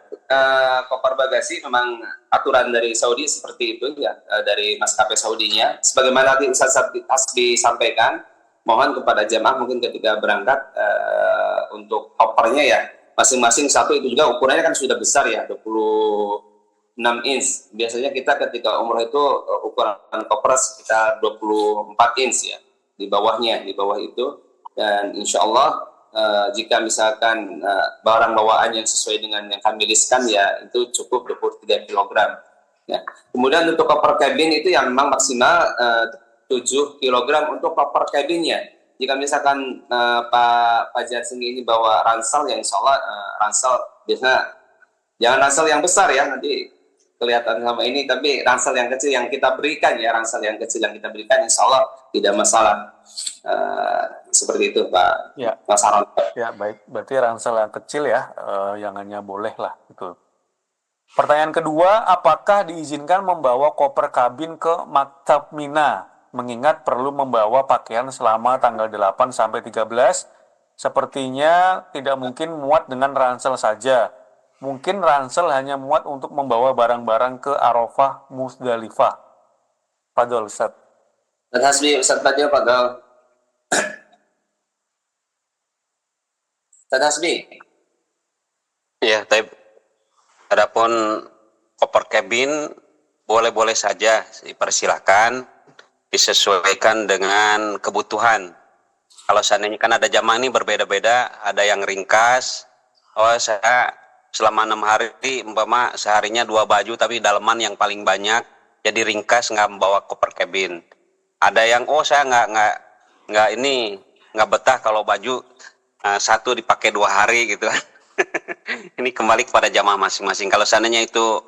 koper bagasi memang aturan dari Saudi seperti itu ya, dari maskapai Saudinya. Sebagaimana tadi Ustaz Hasbi sampaikan, mohon kepada jemaah mungkin ketika berangkat untuk kopernya ya masing-masing satu, itu juga ukurannya kan sudah besar ya, 26 inch. Biasanya kita ketika umroh itu ukuran koper sekitar 24 inch ya di bawah itu. Dan insya Allah jika misalkan barang bawaan yang sesuai dengan yang kami liskan ya itu cukup 23 kg. Ya. Kemudian untuk koper cabin itu yang memang maksimal 7 kg untuk koper cabinnya. Jika misalkan Pak Fajar Singgih ini bawa ransel, ya insya Allah ransel biasanya jangan ransel yang besar ya, nanti kelihatan sama ini, tapi ransel yang kecil yang kita berikan ya, insya Allah tidak masalah. Seperti itu Pak Ya. Mas Haroto. Ya baik, berarti ransel yang kecil ya, yang hanya boleh lah gitu. Pertanyaan kedua, apakah diizinkan membawa koper kabin ke Maktab Mina? Mengingat perlu membawa pakaian selama tanggal 8 sampai 13, sepertinya tidak mungkin muat dengan ransel saja. Mungkin ransel hanya muat untuk membawa barang-barang ke Arafah, Musdalifah. Fadol, Ustaz. Ustaz Hasbi, Ustaz Fadil, Fadol. Ustaz Hasbi. Ya, tapi adapun koper cabin boleh-boleh saja dipersilakan, disesuaikan dengan kebutuhan. Kalau seandainya kan ada jamaah ini berbeda-beda, ada yang ringkas. Oh saya selama 6 hari umpama seharinya 2 baju tapi daleman yang paling banyak, jadi ringkas nggak membawa koper cabin. Ada yang saya nggak betah kalau baju satu dipakai 2 hari gitu kan. Ini kembali kepada jamaah masing-masing. Kalau seandainya itu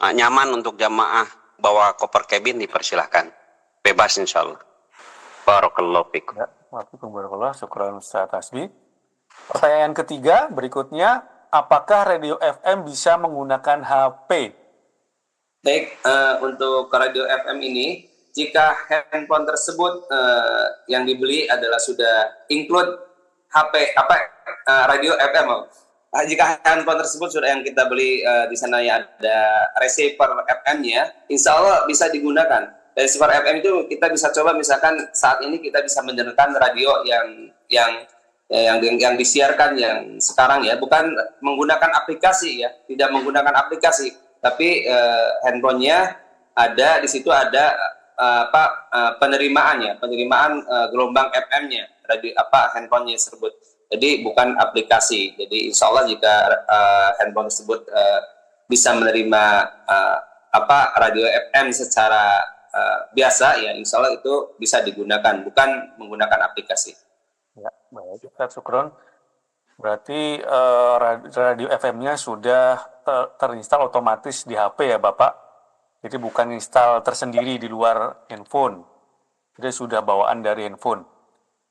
nyaman untuk jamaah bawa koper cabin, dipersilahkan, bebas insya Allah. Barakallahu fikum. Ya, waalaikumsalam, syukran Ustaz Tasbih. Pertanyaan ketiga berikutnya, apakah radio FM bisa menggunakan HP? Baik, untuk radio FM ini, jika handphone tersebut yang dibeli adalah sudah include HP radio FM. Jika handphone tersebut sudah yang kita beli di sana ya ada receiver FM-nya, insya Allah bisa digunakan. Receiver FM itu kita bisa coba, misalkan saat ini kita bisa mendengarkan radio yang disiarkan yang sekarang ya, bukan menggunakan aplikasi ya, tidak menggunakan aplikasi, tapi handphonenya ada di situ, ada penerimaan gelombang FM-nya radio handphonenya tersebut. Jadi bukan aplikasi. Jadi insya Allah jika handphone tersebut bisa menerima radio FM secara biasa, ya insya Allah itu bisa digunakan, bukan menggunakan aplikasi. Ya, baik. Ustaz, syukron. Berarti radio FM-nya sudah terinstall otomatis di HP ya Bapak? Jadi bukan install tersendiri di luar handphone. Jadi sudah bawaan dari handphone.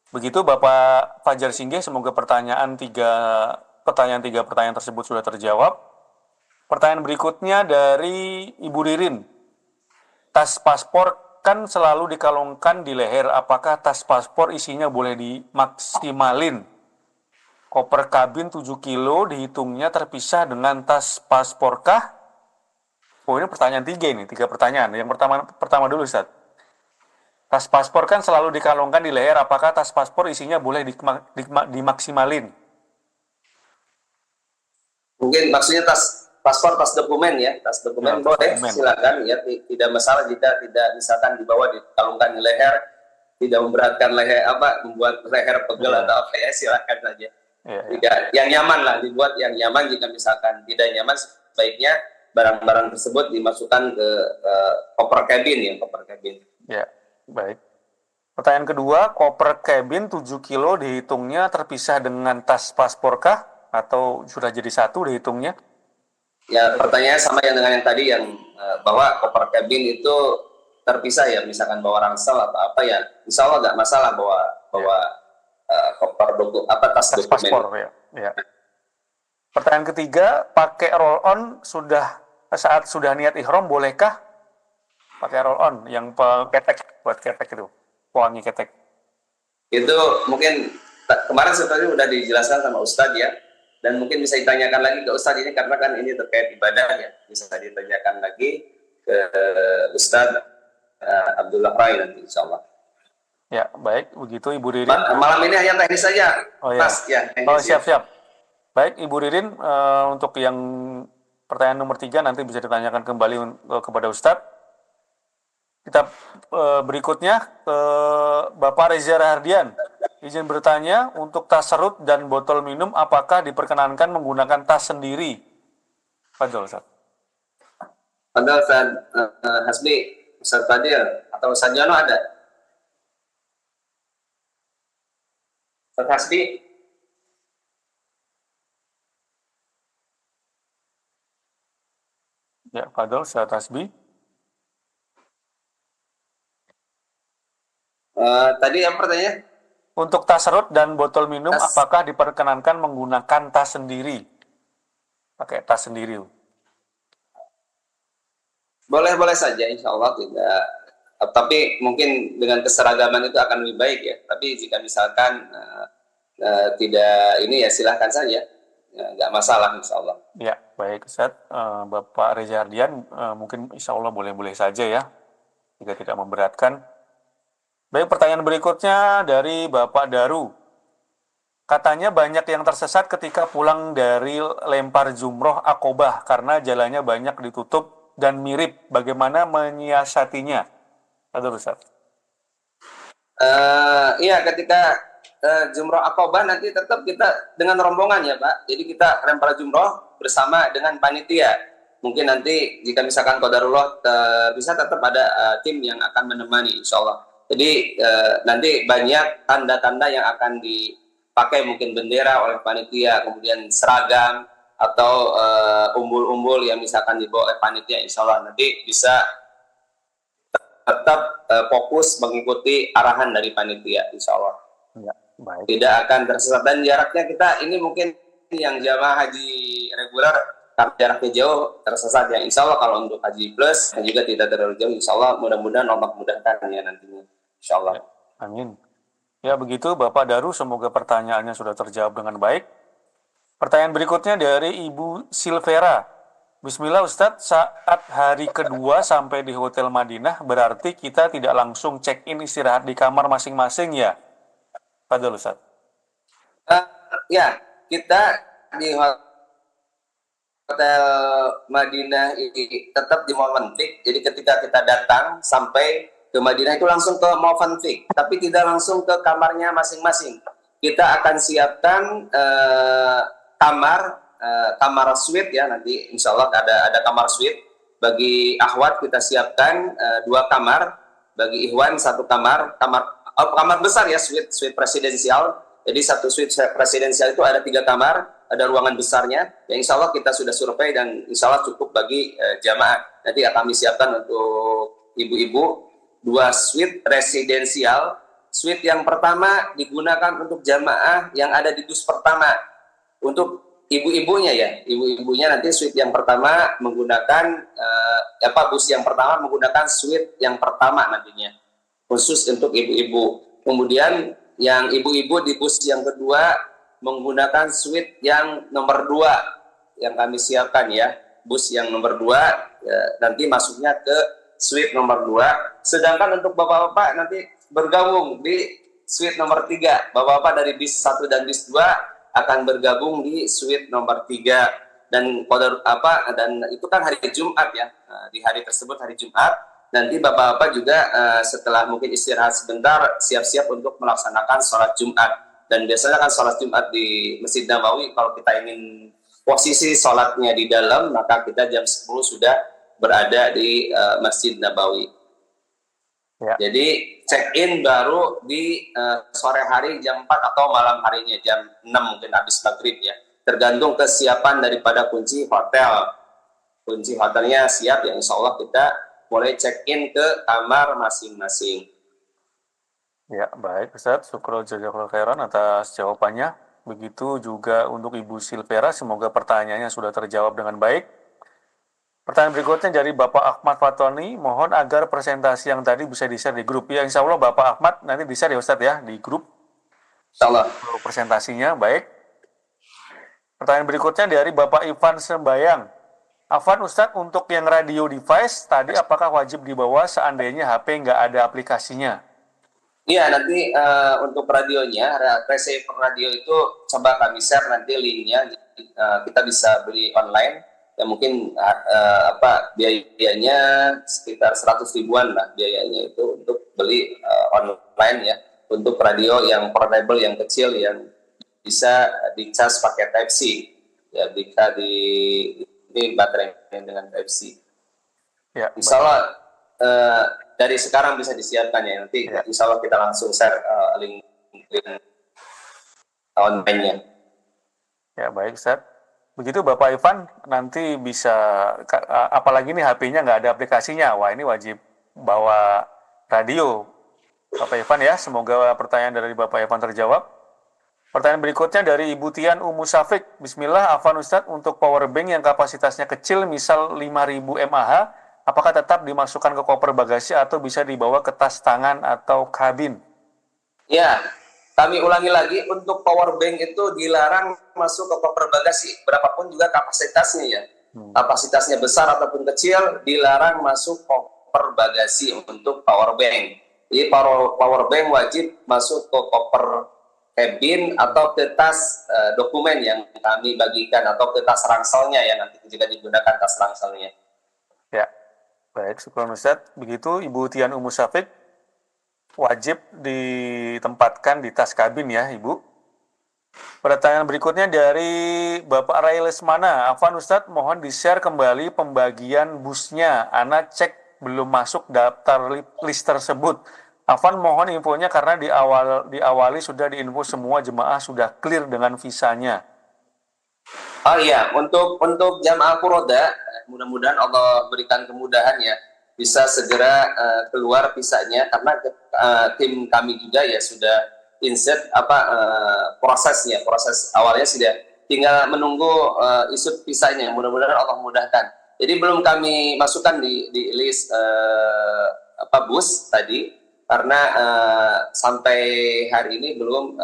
Begitu Bapak Fajar Singgih, semoga tiga pertanyaan tersebut sudah terjawab. Pertanyaan berikutnya dari Ibu Ririn. Tas paspor kan selalu dikalungkan di leher. Apakah tas paspor isinya boleh dimaksimalin? Koper kabin 7 kilo dihitungnya terpisah dengan tas pasporkah? Oh, ini pertanyaan 3 ini, 3 pertanyaan. Yang pertama dulu Ustaz. Tas paspor kan selalu dikalungkan di leher, apakah tas paspor isinya boleh dimaksimalin? Mungkin maksudnya tas paspor, tas dokumen ya, tas dokumen Ya, boleh, dokumen. silakan ya, tidak masalah jika tidak misalkan dibawa dikalungkan di leher, tidak memberatkan leher, membuat leher pegel Ya. atau apa ya, silakan saja. Ya. Tidak, yang nyaman lah, dibuat yang nyaman. Jika misalkan tidak nyaman, sebaiknya barang-barang tersebut dimasukkan ke koper kabin ya, koper kabin. Ya, baik. Pertanyaan kedua, koper kabin 7 kilo dihitungnya terpisah dengan tas pasporkah? Atau sudah jadi satu dihitungnya? Ya, pertanyaannya sama yang dengan yang tadi, yang bahwa koper kabin itu terpisah ya, misalkan bawa ransel atau apa ya, insya Allah nggak masalah bawa koper tas dokumen. Paspor ya. Ya. Pertanyaan ketiga, pakai roll on saat sudah niat ihram bolehkah? Pakai roll on yang ketek, buat ketek itu, wangi ketek. Itu mungkin kemarin sebenarnya sudah dijelaskan sama Ustadz ya, dan mungkin bisa ditanyakan lagi ke Ustadz ini karena kan ini terkait ibadah ya, bisa ditanyakan lagi ke Ustadz Abdullah Rai nanti insya Allah. Ya, baik. Begitu Ibu Ririn. Malam ini hanya teknis saja, Oh ya. Mas. Ya, teknis, Oh, siap-siap. Baik, Ibu Ririn, untuk yang pertanyaan nomor 3 nanti bisa ditanyakan kembali kepada Ustadz. Kita berikutnya ke Bapak Reza Rahardian. Izin bertanya, untuk tas serut dan botol minum apakah diperkenankan menggunakan tas sendiri? Fadol, Ustaz. Padahal Ustaz Hasbi, Ustaz Fadil, atau Ustaz Jono ada? Ustaz Hasbi? Ya, Fadol, Ustaz Hasbi. Tadi yang pertanyaan? Untuk tas serut dan botol minum apakah diperkenankan menggunakan tas sendiri? Pakai tas sendiri. Boleh-boleh saja, insya Allah tidak. Tapi mungkin dengan keseragaman itu akan lebih baik ya. Tapi jika misalkan tidak ini ya silahkan saja, nggak masalah insya Allah. Ya, baik Ustaz. Bapak Reza Hardian, mungkin insya Allah boleh-boleh saja ya, jika tidak memberatkan. Baik, pertanyaan berikutnya dari Bapak Daru. Katanya banyak yang tersesat ketika pulang dari lempar jumroh Aqobah karena jalannya banyak ditutup dan mirip. Bagaimana menyiasatinya? Aduh, Ustaz. Iya, ketika jumroh Aqobah nanti tetap kita dengan rombongan ya Pak. Jadi kita lempar jumroh bersama dengan panitia. Mungkin nanti jika misalkan qadarullah bisa tetap ada tim yang akan menemani insya Allah. Jadi nanti banyak tanda-tanda yang akan dipakai, mungkin bendera oleh panitia, kemudian seragam atau umbul-umbul yang misalkan dibawa oleh panitia, insya Allah nanti bisa tetap fokus mengikuti arahan dari panitia, insya Allah. Ya, baik. Tidak akan tersesat. Dan jaraknya kita ini mungkin yang jamaah haji reguler karena jaraknya jauh tersesat ya. Insya Allah kalau untuk haji plus dan juga tidak terlalu jauh, insya Allah mudah-mudahan Allah mudahkan ya nantinya. Insya Allah. Amin. Ya, begitu Bapak Daru, semoga pertanyaannya sudah terjawab dengan baik. Pertanyaan berikutnya dari Ibu Silvera. Bismillah Ustadz, saat hari kedua sampai di Hotel Madinah, berarti kita tidak langsung check-in istirahat di kamar masing-masing ya? Fadol Ustadz. Ya, kita di Hotel Madinah ini tetap di Movenpick. Jadi ketika kita datang sampai ke Madinah itu langsung ke Movenpick, tapi tidak langsung ke kamarnya masing-masing. Kita akan siapkan kamar suite ya, nanti insya Allah ada kamar suite bagi akhwat kita siapkan 2 kamar, bagi ikhwan 1 kamar, kamar besar ya, suite presidensial. Jadi satu suite presidensial itu ada 3 kamar, ada ruangan besarnya. Ya insya Allah kita sudah survei dan insya Allah cukup bagi jamaah. Nanti kami siapkan untuk ibu-ibu 2 suite residensial. Suite yang pertama digunakan untuk jamaah yang ada di dus pertama. Untuk ibu-ibunya ya, ibu-ibunya nanti suite yang pertama menggunakan bus yang pertama menggunakan suite yang pertama nantinya khusus untuk ibu-ibu. Kemudian yang ibu-ibu di bus yang kedua menggunakan suite yang nomor 2 yang kami siapkan ya. Bus yang nomor 2 nanti masuknya ke suite nomor 2. Sedangkan untuk bapak-bapak nanti bergabung di suite nomor 3. Bapak-bapak dari bis 1 dan bis 2 akan bergabung di suite nomor 3 dan dan itu kan hari Jumat ya. Di hari tersebut hari Jumat nanti bapak-bapak juga setelah mungkin istirahat sebentar siap-siap untuk melaksanakan sholat Jumat. Dan biasanya kan sholat Jumat di Masjid Nabawi kalau kita ingin posisi sholatnya di dalam maka kita jam 10 sudah berada di Masjid Nabawi. Ya. Jadi check-in baru di sore hari jam 4 atau malam harinya jam 6 mungkin habis maghrib ya. Tergantung kesiapan daripada kunci hotel. Kunci hotelnya siap ya insya Allah kita boleh check-in ke kamar masing-masing. Ya baik Ustaz, syukur jazakallahu khairan atas jawabannya. Begitu juga untuk Ibu Silvera, semoga pertanyaannya sudah terjawab dengan baik. Pertanyaan berikutnya dari Bapak Ahmad Fatoni, mohon agar presentasi yang tadi bisa di-share di grup. Ya insya Allah Bapak Ahmad nanti di-share ya Ustadz ya, di grup. Insya Allah. Presentasinya, baik. Pertanyaan berikutnya dari Bapak Ivan Sembayang. Afwan Ustadz, untuk yang radio device, tadi apakah wajib dibawa seandainya HP nggak ada aplikasinya? Iya, nanti untuk radionya, receiver radio itu coba kami share nanti linknya. Kita bisa beli online. Ya mungkin biayanya sekitar 100 ribuan lah biayanya itu untuk beli online ya untuk radio yang portable yang kecil yang bisa dicas pakai Type C ya bisa ini baterainya dengan Type C. Ya, insya Allah dari sekarang bisa disiapkan ya nanti ya. Insya Allah kita langsung share link online-nya. Ya baik Ustaz. Begitu Bapak Ivan, nanti bisa, apalagi nih HP-nya nggak ada aplikasinya, wah ini wajib bawa radio. Bapak Ivan ya, semoga pertanyaan dari Bapak Ivan terjawab. Pertanyaan berikutnya dari Ibu Tian Umu Safik. Bismillah, Afwan Ustadz, untuk power bank yang kapasitasnya kecil, misal 5.000 mAh, apakah tetap dimasukkan ke koper bagasi atau bisa dibawa ke tas tangan atau kabin? Ya, kami ulangi lagi, untuk power bank itu dilarang masuk ke koper bagasi, berapapun juga kapasitasnya ya. Kapasitasnya besar ataupun kecil, dilarang masuk koper bagasi untuk power bank. Jadi power bank wajib masuk ke koper kabin atau ke tas dokumen yang kami bagikan, atau ke tas rangselnya ya, nanti jika digunakan tas rangselnya. Ya, baik, syukur Ustadz. Begitu Ibu Tian Umu Safik, wajib ditempatkan di tas kabin ya Ibu. Pertanyaan berikutnya dari Bapak Ray Lesmana. Afwan Ustadz, mohon di-share kembali pembagian busnya. Ana cek belum masuk daftar list tersebut. Afwan mohon infonya karena diawali sudah diinfo semua jemaah sudah clear dengan visanya. Oh iya, untuk jamaah Furoda, mudah-mudahan Allah berikan kemudahan ya, bisa segera keluar visanya, karena tim kami juga ya sudah insert proses awalnya sudah tinggal menunggu isut visanya, mudah-mudahan Allah mudahkan. Jadi belum kami masukkan di list bus tadi, karena sampai hari ini belum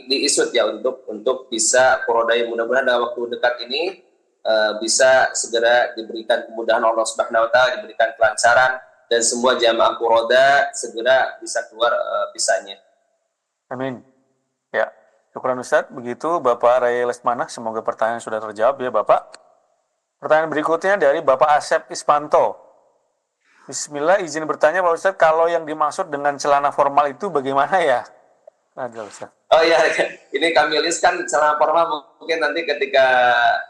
diisut ya untuk bisa Furodai, mudah-mudahan dalam waktu dekat ini bisa segera diberikan kemudahan Allah Subhanahu wa taala, diberikan kelancaran dan semua jamaah Furoda segera bisa keluar visanya. Amin. Ya, syukuran Ustadz. Begitu Bapak Ray Lesmana, semoga pertanyaan sudah terjawab ya Bapak. Pertanyaan berikutnya dari Bapak Asep Ispanto. Bismillah, izin bertanya Pak Ustadz, kalau yang dimaksud dengan celana formal itu bagaimana ya? Ada Ustadz. Oh iya, ini kami list kan celana formal, mungkin nanti ketika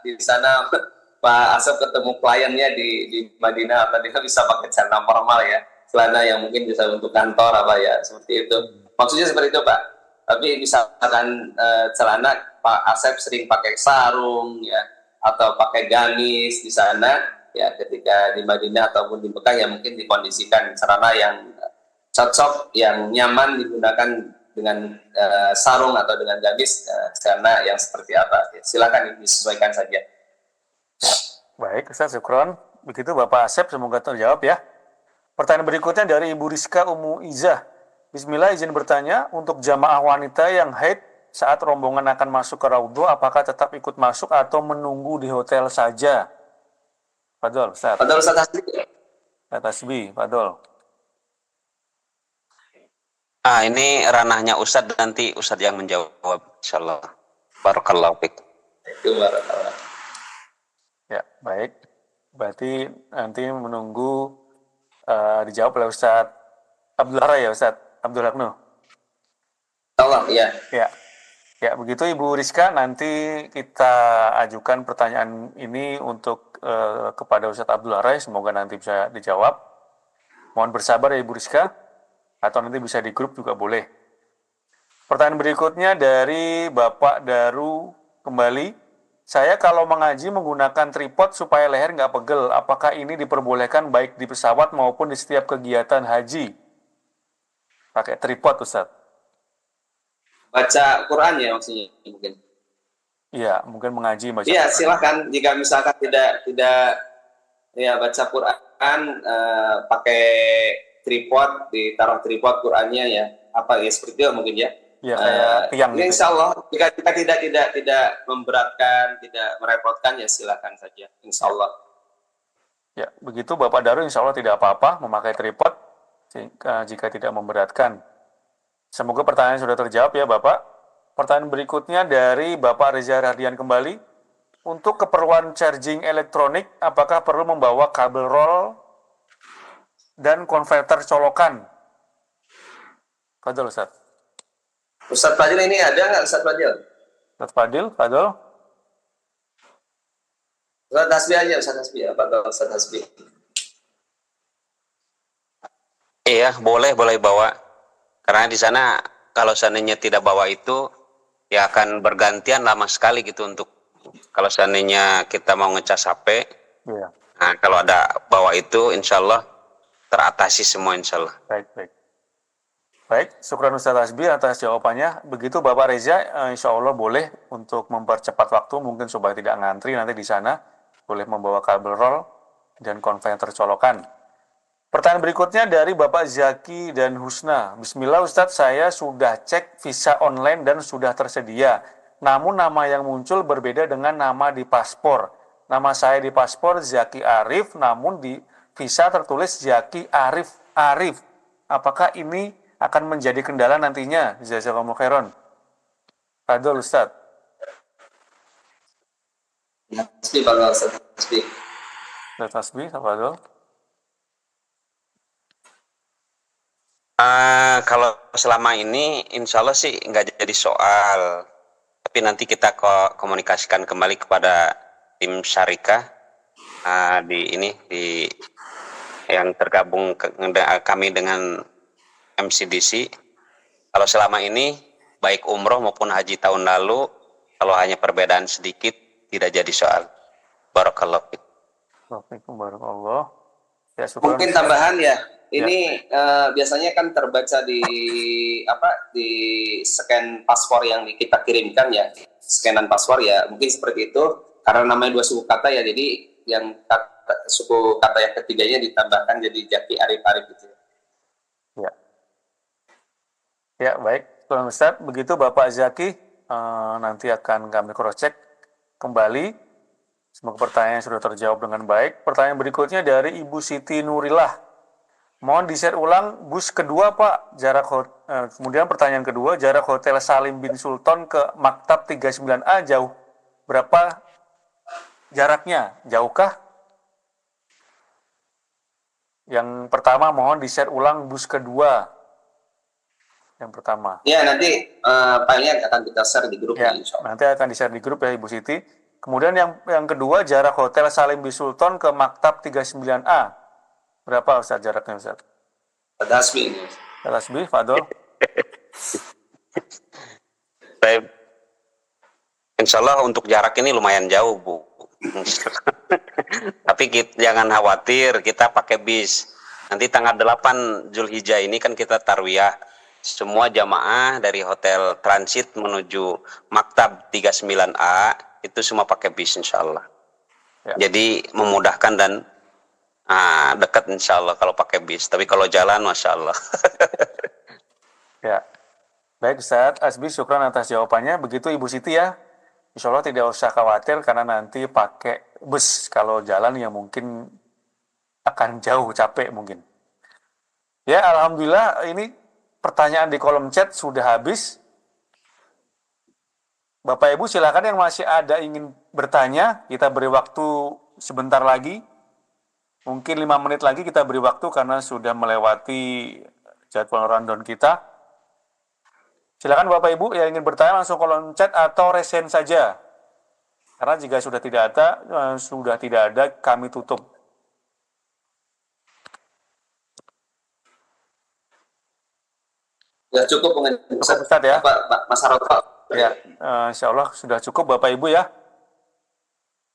di sana Pak Asep ketemu kliennya di Madinah, atau dia bisa pakai celana formal ya, celana yang mungkin bisa untuk kantor apa ya, seperti itu. Maksudnya seperti itu Pak. Tapi misalkan celana Pak Asep sering pakai sarung ya, atau pakai gamis di sana ya, ketika di Madinah ataupun di Mekah ya mungkin dikondisikan celana yang cocok, yang nyaman digunakan dengan sarung atau dengan gamis, celana yang seperti apa. Ya, silakan disesuaikan saja. Baik, Ustaz, syukron. Begitu Bapak Asep, semoga terjawab ya. Pertanyaan berikutnya dari Ibu Rizka Umu Izah. Bismillah, izin bertanya, untuk jamaah wanita yang haid saat rombongan akan masuk ke Raudhah, apakah tetap ikut masuk atau menunggu di hotel saja? Fadol, Ustaz. Fadol Ustaz Hasbi. Ustaz Hasbi, Fadol. Ini ranahnya Ustadz, nanti Ustadz yang menjawab, insyaallah. Barakallahu fiik. Itu barakallah. Ya, baik. Berarti nanti menunggu dijawab oleh Ustadz Abdul Haray ya, Ustadz Abdul Haknu. Allah, ya. Ya, begitu Ibu Rizka, nanti kita ajukan pertanyaan ini untuk kepada Ustadz Abdul Haray, semoga nanti bisa dijawab. Mohon bersabar ya Ibu Rizka, atau nanti bisa di grup juga boleh. Pertanyaan berikutnya dari Bapak Daru kembali. Saya kalau mengaji menggunakan tripod supaya leher nggak pegel, apakah ini diperbolehkan baik di pesawat maupun di setiap kegiatan haji? Pakai tripod, Ustaz. Baca Quran ya maksudnya mungkin. Iya, mungkin mengaji baca. Iya, silakan. Jika misalkan tidak ya baca Quran, pakai tripod, ditaruh tripod Qurannya ya, apa ya seperti itu mungkin ya. Iya, kayak tiang ini gitu. insya Allah jika kita tidak memberatkan, tidak merepotkan ya silakan saja, insya Allah. Ya, begitu Bapak Daru, insya Allah tidak apa-apa memakai tripod jika tidak memberatkan. Semoga pertanyaan sudah terjawab ya Bapak. Pertanyaan berikutnya dari Bapak Reza Radian kembali. Untuk keperluan charging elektronik, apakah perlu membawa kabel roll dan konverter colokan? Fadol, Ustaz. Ustadz Fadil ini ada nggak Ustadz Fadil? Ustaz Fadil, Fadol. Ustadz Hasbi aja, Ustadz Hasbi. Apa Ustadz Hasbi? Iya, boleh bawa. Karena di sana kalau seandainya tidak bawa itu, ya akan bergantian lama sekali gitu untuk kalau seandainya kita mau ngecas HP. Iya. Nah, kalau ada bawa itu, insya Allah teratasi semua, insya Allah. Baik, syukran Ustaz Hasbi atas jawabannya. Begitu Bapak Reza, insya Allah boleh untuk mempercepat waktu, mungkin supaya tidak ngantri nanti di sana, boleh membawa kabel roll dan konverter colokan. Pertanyaan berikutnya dari Bapak Zaki dan Husna. Bismillah Ustadz, saya sudah cek visa online dan sudah tersedia. Namun nama yang muncul berbeda dengan nama di paspor. Nama saya di paspor Zaki Arif, namun di visa tertulis Zaki Arif Arif. Apakah ini akan menjadi kendala nantinya? Jazakumullah khairan. Fadol Ustadz. Hasbi, Pak Ustadz Hasbi. Ustadz Hasbi, Fadol. Kalau selama ini insya Allah sih nggak jadi soal, tapi nanti kita komunikasikan kembali kepada tim syarikah di yang tergabung kami dengan MCDC. Kalau selama ini baik umroh maupun haji tahun lalu, kalau hanya perbedaan sedikit tidak jadi soal. Barakallahu fiik. Barakallah. Ya, syukur. Mungkin tambahan ya. Ini biasanya kan terbaca di scan paspor yang kita kirimkan ya, scanan paspor ya, mungkin seperti itu karena namanya dua suku kata ya, jadi yang suku kata yang ketiganya ditambahkan jadi Zaki Arif Arif gitu. Ya, baik, Tuan Ustadz, begitu Bapak Zaki, nanti akan kami cross check kembali. Semoga pertanyaan sudah terjawab dengan baik. Pertanyaan berikutnya dari Ibu Siti Nurillah. Mohon di-share ulang bus kedua Pak, kemudian pertanyaan kedua, jarak Hotel Salim bin Sultan ke Maktab 39A jauh berapa jaraknya? Jauhkah? Yang pertama mohon di-share ulang bus kedua. Yang pertama. Ya, nanti filenya akan kita share di grup ya, insya Allah. Nanti akan di-share di grup ya Ibu Siti. Kemudian yang kedua, jarak Hotel Salim Bi Sultan ke Maktab 39A. Berapa Ustaz jaraknya Ustaz? Tasbih ini. Tasbih, Fadol. Baik. Insya Allah untuk jarak ini lumayan jauh, Bu. Tapi jangan khawatir, kita pakai bis. Nanti tanggal 8 Zulhijjah ini kan kita tarwiyah. Semua jamaah dari Hotel Transit menuju Maktab 39A itu semua pakai bis insya Allah. Ya. Jadi memudahkan dan dekat insya Allah kalau pakai bis. Tapi kalau jalan, Masya Allah. Ya. Baik Ustaz Asbi, syukran atas jawabannya. Begitu Ibu Siti ya. Insya Allah tidak usah khawatir karena nanti pakai bus. Kalau jalan ya mungkin akan jauh, capek mungkin. Ya, Alhamdulillah ini pertanyaan di kolom chat sudah habis. Bapak Ibu silakan yang masih ada ingin bertanya, kita beri waktu sebentar lagi. Mungkin 5 menit lagi kita beri waktu karena sudah melewati jadwal rundown kita. Silakan Bapak Ibu yang ingin bertanya langsung kolom chat atau resen saja. Karena jika sudah tidak ada, kami tutup. Ya cukup dengan Ustaz ya. Mas Haroto. Ya, insya Allah sudah cukup Bapak Ibu ya.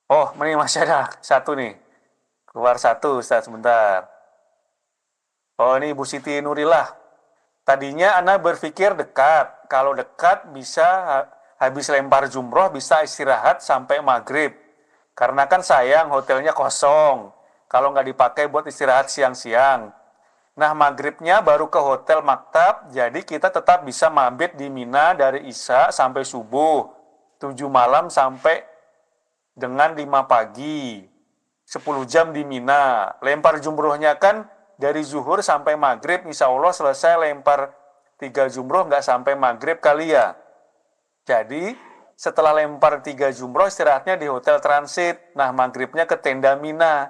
Oh, ini masih ada satu nih. Keluar satu Ustaz, sebentar. Oh, ini Ibu Siti Nurillah. Tadinya Ana berpikir dekat. Kalau dekat bisa habis lempar jumroh bisa istirahat sampai maghrib. Karena kan sayang hotelnya kosong. Kalau nggak dipakai buat istirahat siang-siang. Nah, maghribnya baru ke hotel Maktab, jadi kita tetap bisa mabit di Mina dari Isya sampai subuh, 7 malam sampai dengan 5 pagi, 10 jam di Mina. Lempar jumrohnya kan dari zuhur sampai maghrib, insya Allah selesai lempar 3 jumroh, nggak sampai maghrib kali ya. Jadi, setelah lempar 3 jumroh, istirahatnya di hotel transit. Nah, maghribnya ke tenda Mina.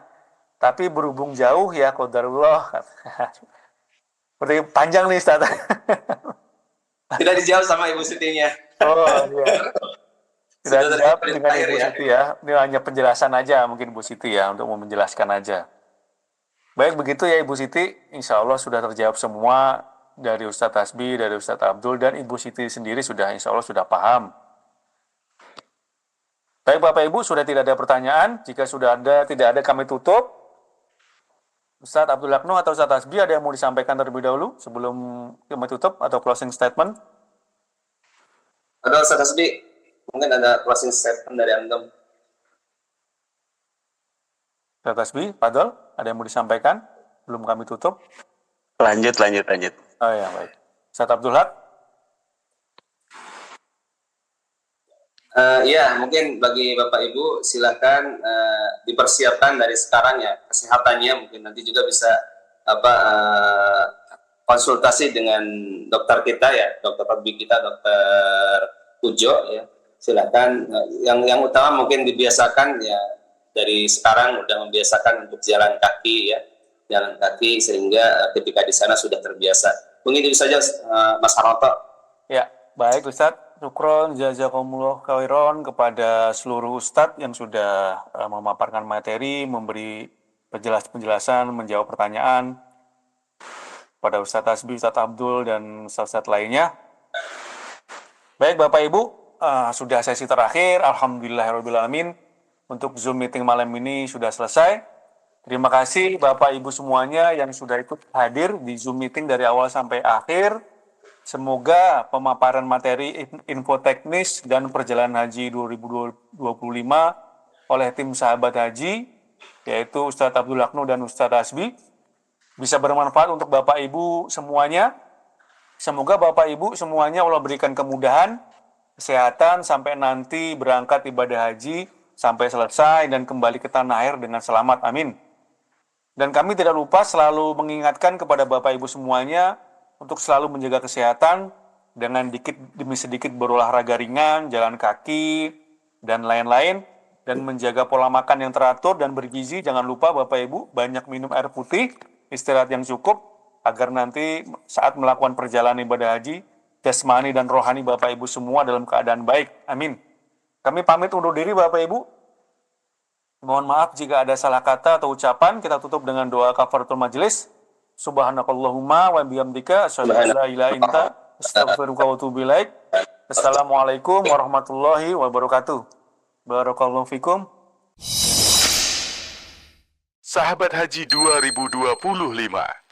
Tapi berhubung jauh ya qadarullah. Berarti panjang nih Ustaz. Tidak dijawab sama Ibu Sitinya. Oh iya. Tidak dijawab dengan Ibu Siti ya. Ini hanya penjelasan aja mungkin Ibu Siti ya untuk menjelaskan aja. Baik begitu ya Ibu Siti. Insya Allah sudah terjawab semua dari Ustadz Tasbih, dari Ustadz Abdul dan Ibu Siti sendiri sudah insya Allah sudah paham. Baik Bapak Ibu sudah tidak ada pertanyaan. Jika sudah ada tidak ada kami tutup. Ustadz Abdul Lakno atau Ustadz Tasbih ada yang mau disampaikan terlebih dahulu sebelum kami tutup atau closing statement? Ada Ustadz Tasbih, mungkin ada closing statement dari Antum. Ustadz Tasbih, Fadol, ada yang mau disampaikan belum kami tutup? Lanjut. Oh ya baik. Ustadz Abdul Haq? Ya, mungkin bagi Bapak Ibu silakan dipersiapkan dari sekarang ya kesehatannya, mungkin nanti juga bisa konsultasi dengan dokter kita ya, dokter tabib kita, dokter Ujo ya. Silakan yang utama mungkin dibiasakan ya dari sekarang udah membiasakan untuk jalan kaki ya, jalan kaki sehingga ketika di sana sudah terbiasa. Mungkin itu saja Mas Haroto. Ya, baik Ustadz. Syukron, jazakumullah khairan kepada seluruh Ustadz yang sudah memaparkan materi, memberi penjelasan, menjawab pertanyaan pada Ustadz Tasbih, Ustadz Abdul, dan Ustadz lainnya. Baik Bapak Ibu, sudah sesi terakhir, alhamdulillahirrahmanirrahim. Untuk Zoom meeting malam ini sudah selesai. Terima kasih Bapak Ibu semuanya yang sudah ikut hadir di Zoom meeting dari awal sampai akhir. Semoga pemaparan materi info teknis dan perjalanan haji 2025 oleh tim sahabat haji, yaitu Ustadz Abdul Lakno dan Ustadz Tasbih, bisa bermanfaat untuk Bapak Ibu semuanya. Semoga Bapak Ibu semuanya Allah berikan kemudahan, kesehatan, sampai nanti berangkat ibadah haji, sampai selesai dan kembali ke tanah air dengan selamat. Amin. Dan kami tidak lupa selalu mengingatkan kepada Bapak Ibu semuanya, untuk selalu menjaga kesehatan dengan dikit demi sedikit berolahraga ringan, jalan kaki, dan lain-lain, dan menjaga pola makan yang teratur dan bergizi. Jangan lupa Bapak Ibu banyak minum air putih, istirahat yang cukup, agar nanti saat melakukan perjalanan ibadah haji, jasmani dan rohani Bapak Ibu semua dalam keadaan baik. Amin. Kami pamit undur diri Bapak Ibu. Mohon maaf jika ada salah kata atau ucapan. Kita tutup dengan doa kafaratul majelis. Subhanakallahumma wa bihamdika asyhadu an la ilaha illa anta astaghfiruka wa atubu ilaik. Assalamualaikum warahmatullahi wabarakatuh. Barakallahu fikum. Sahabat Haji 2025.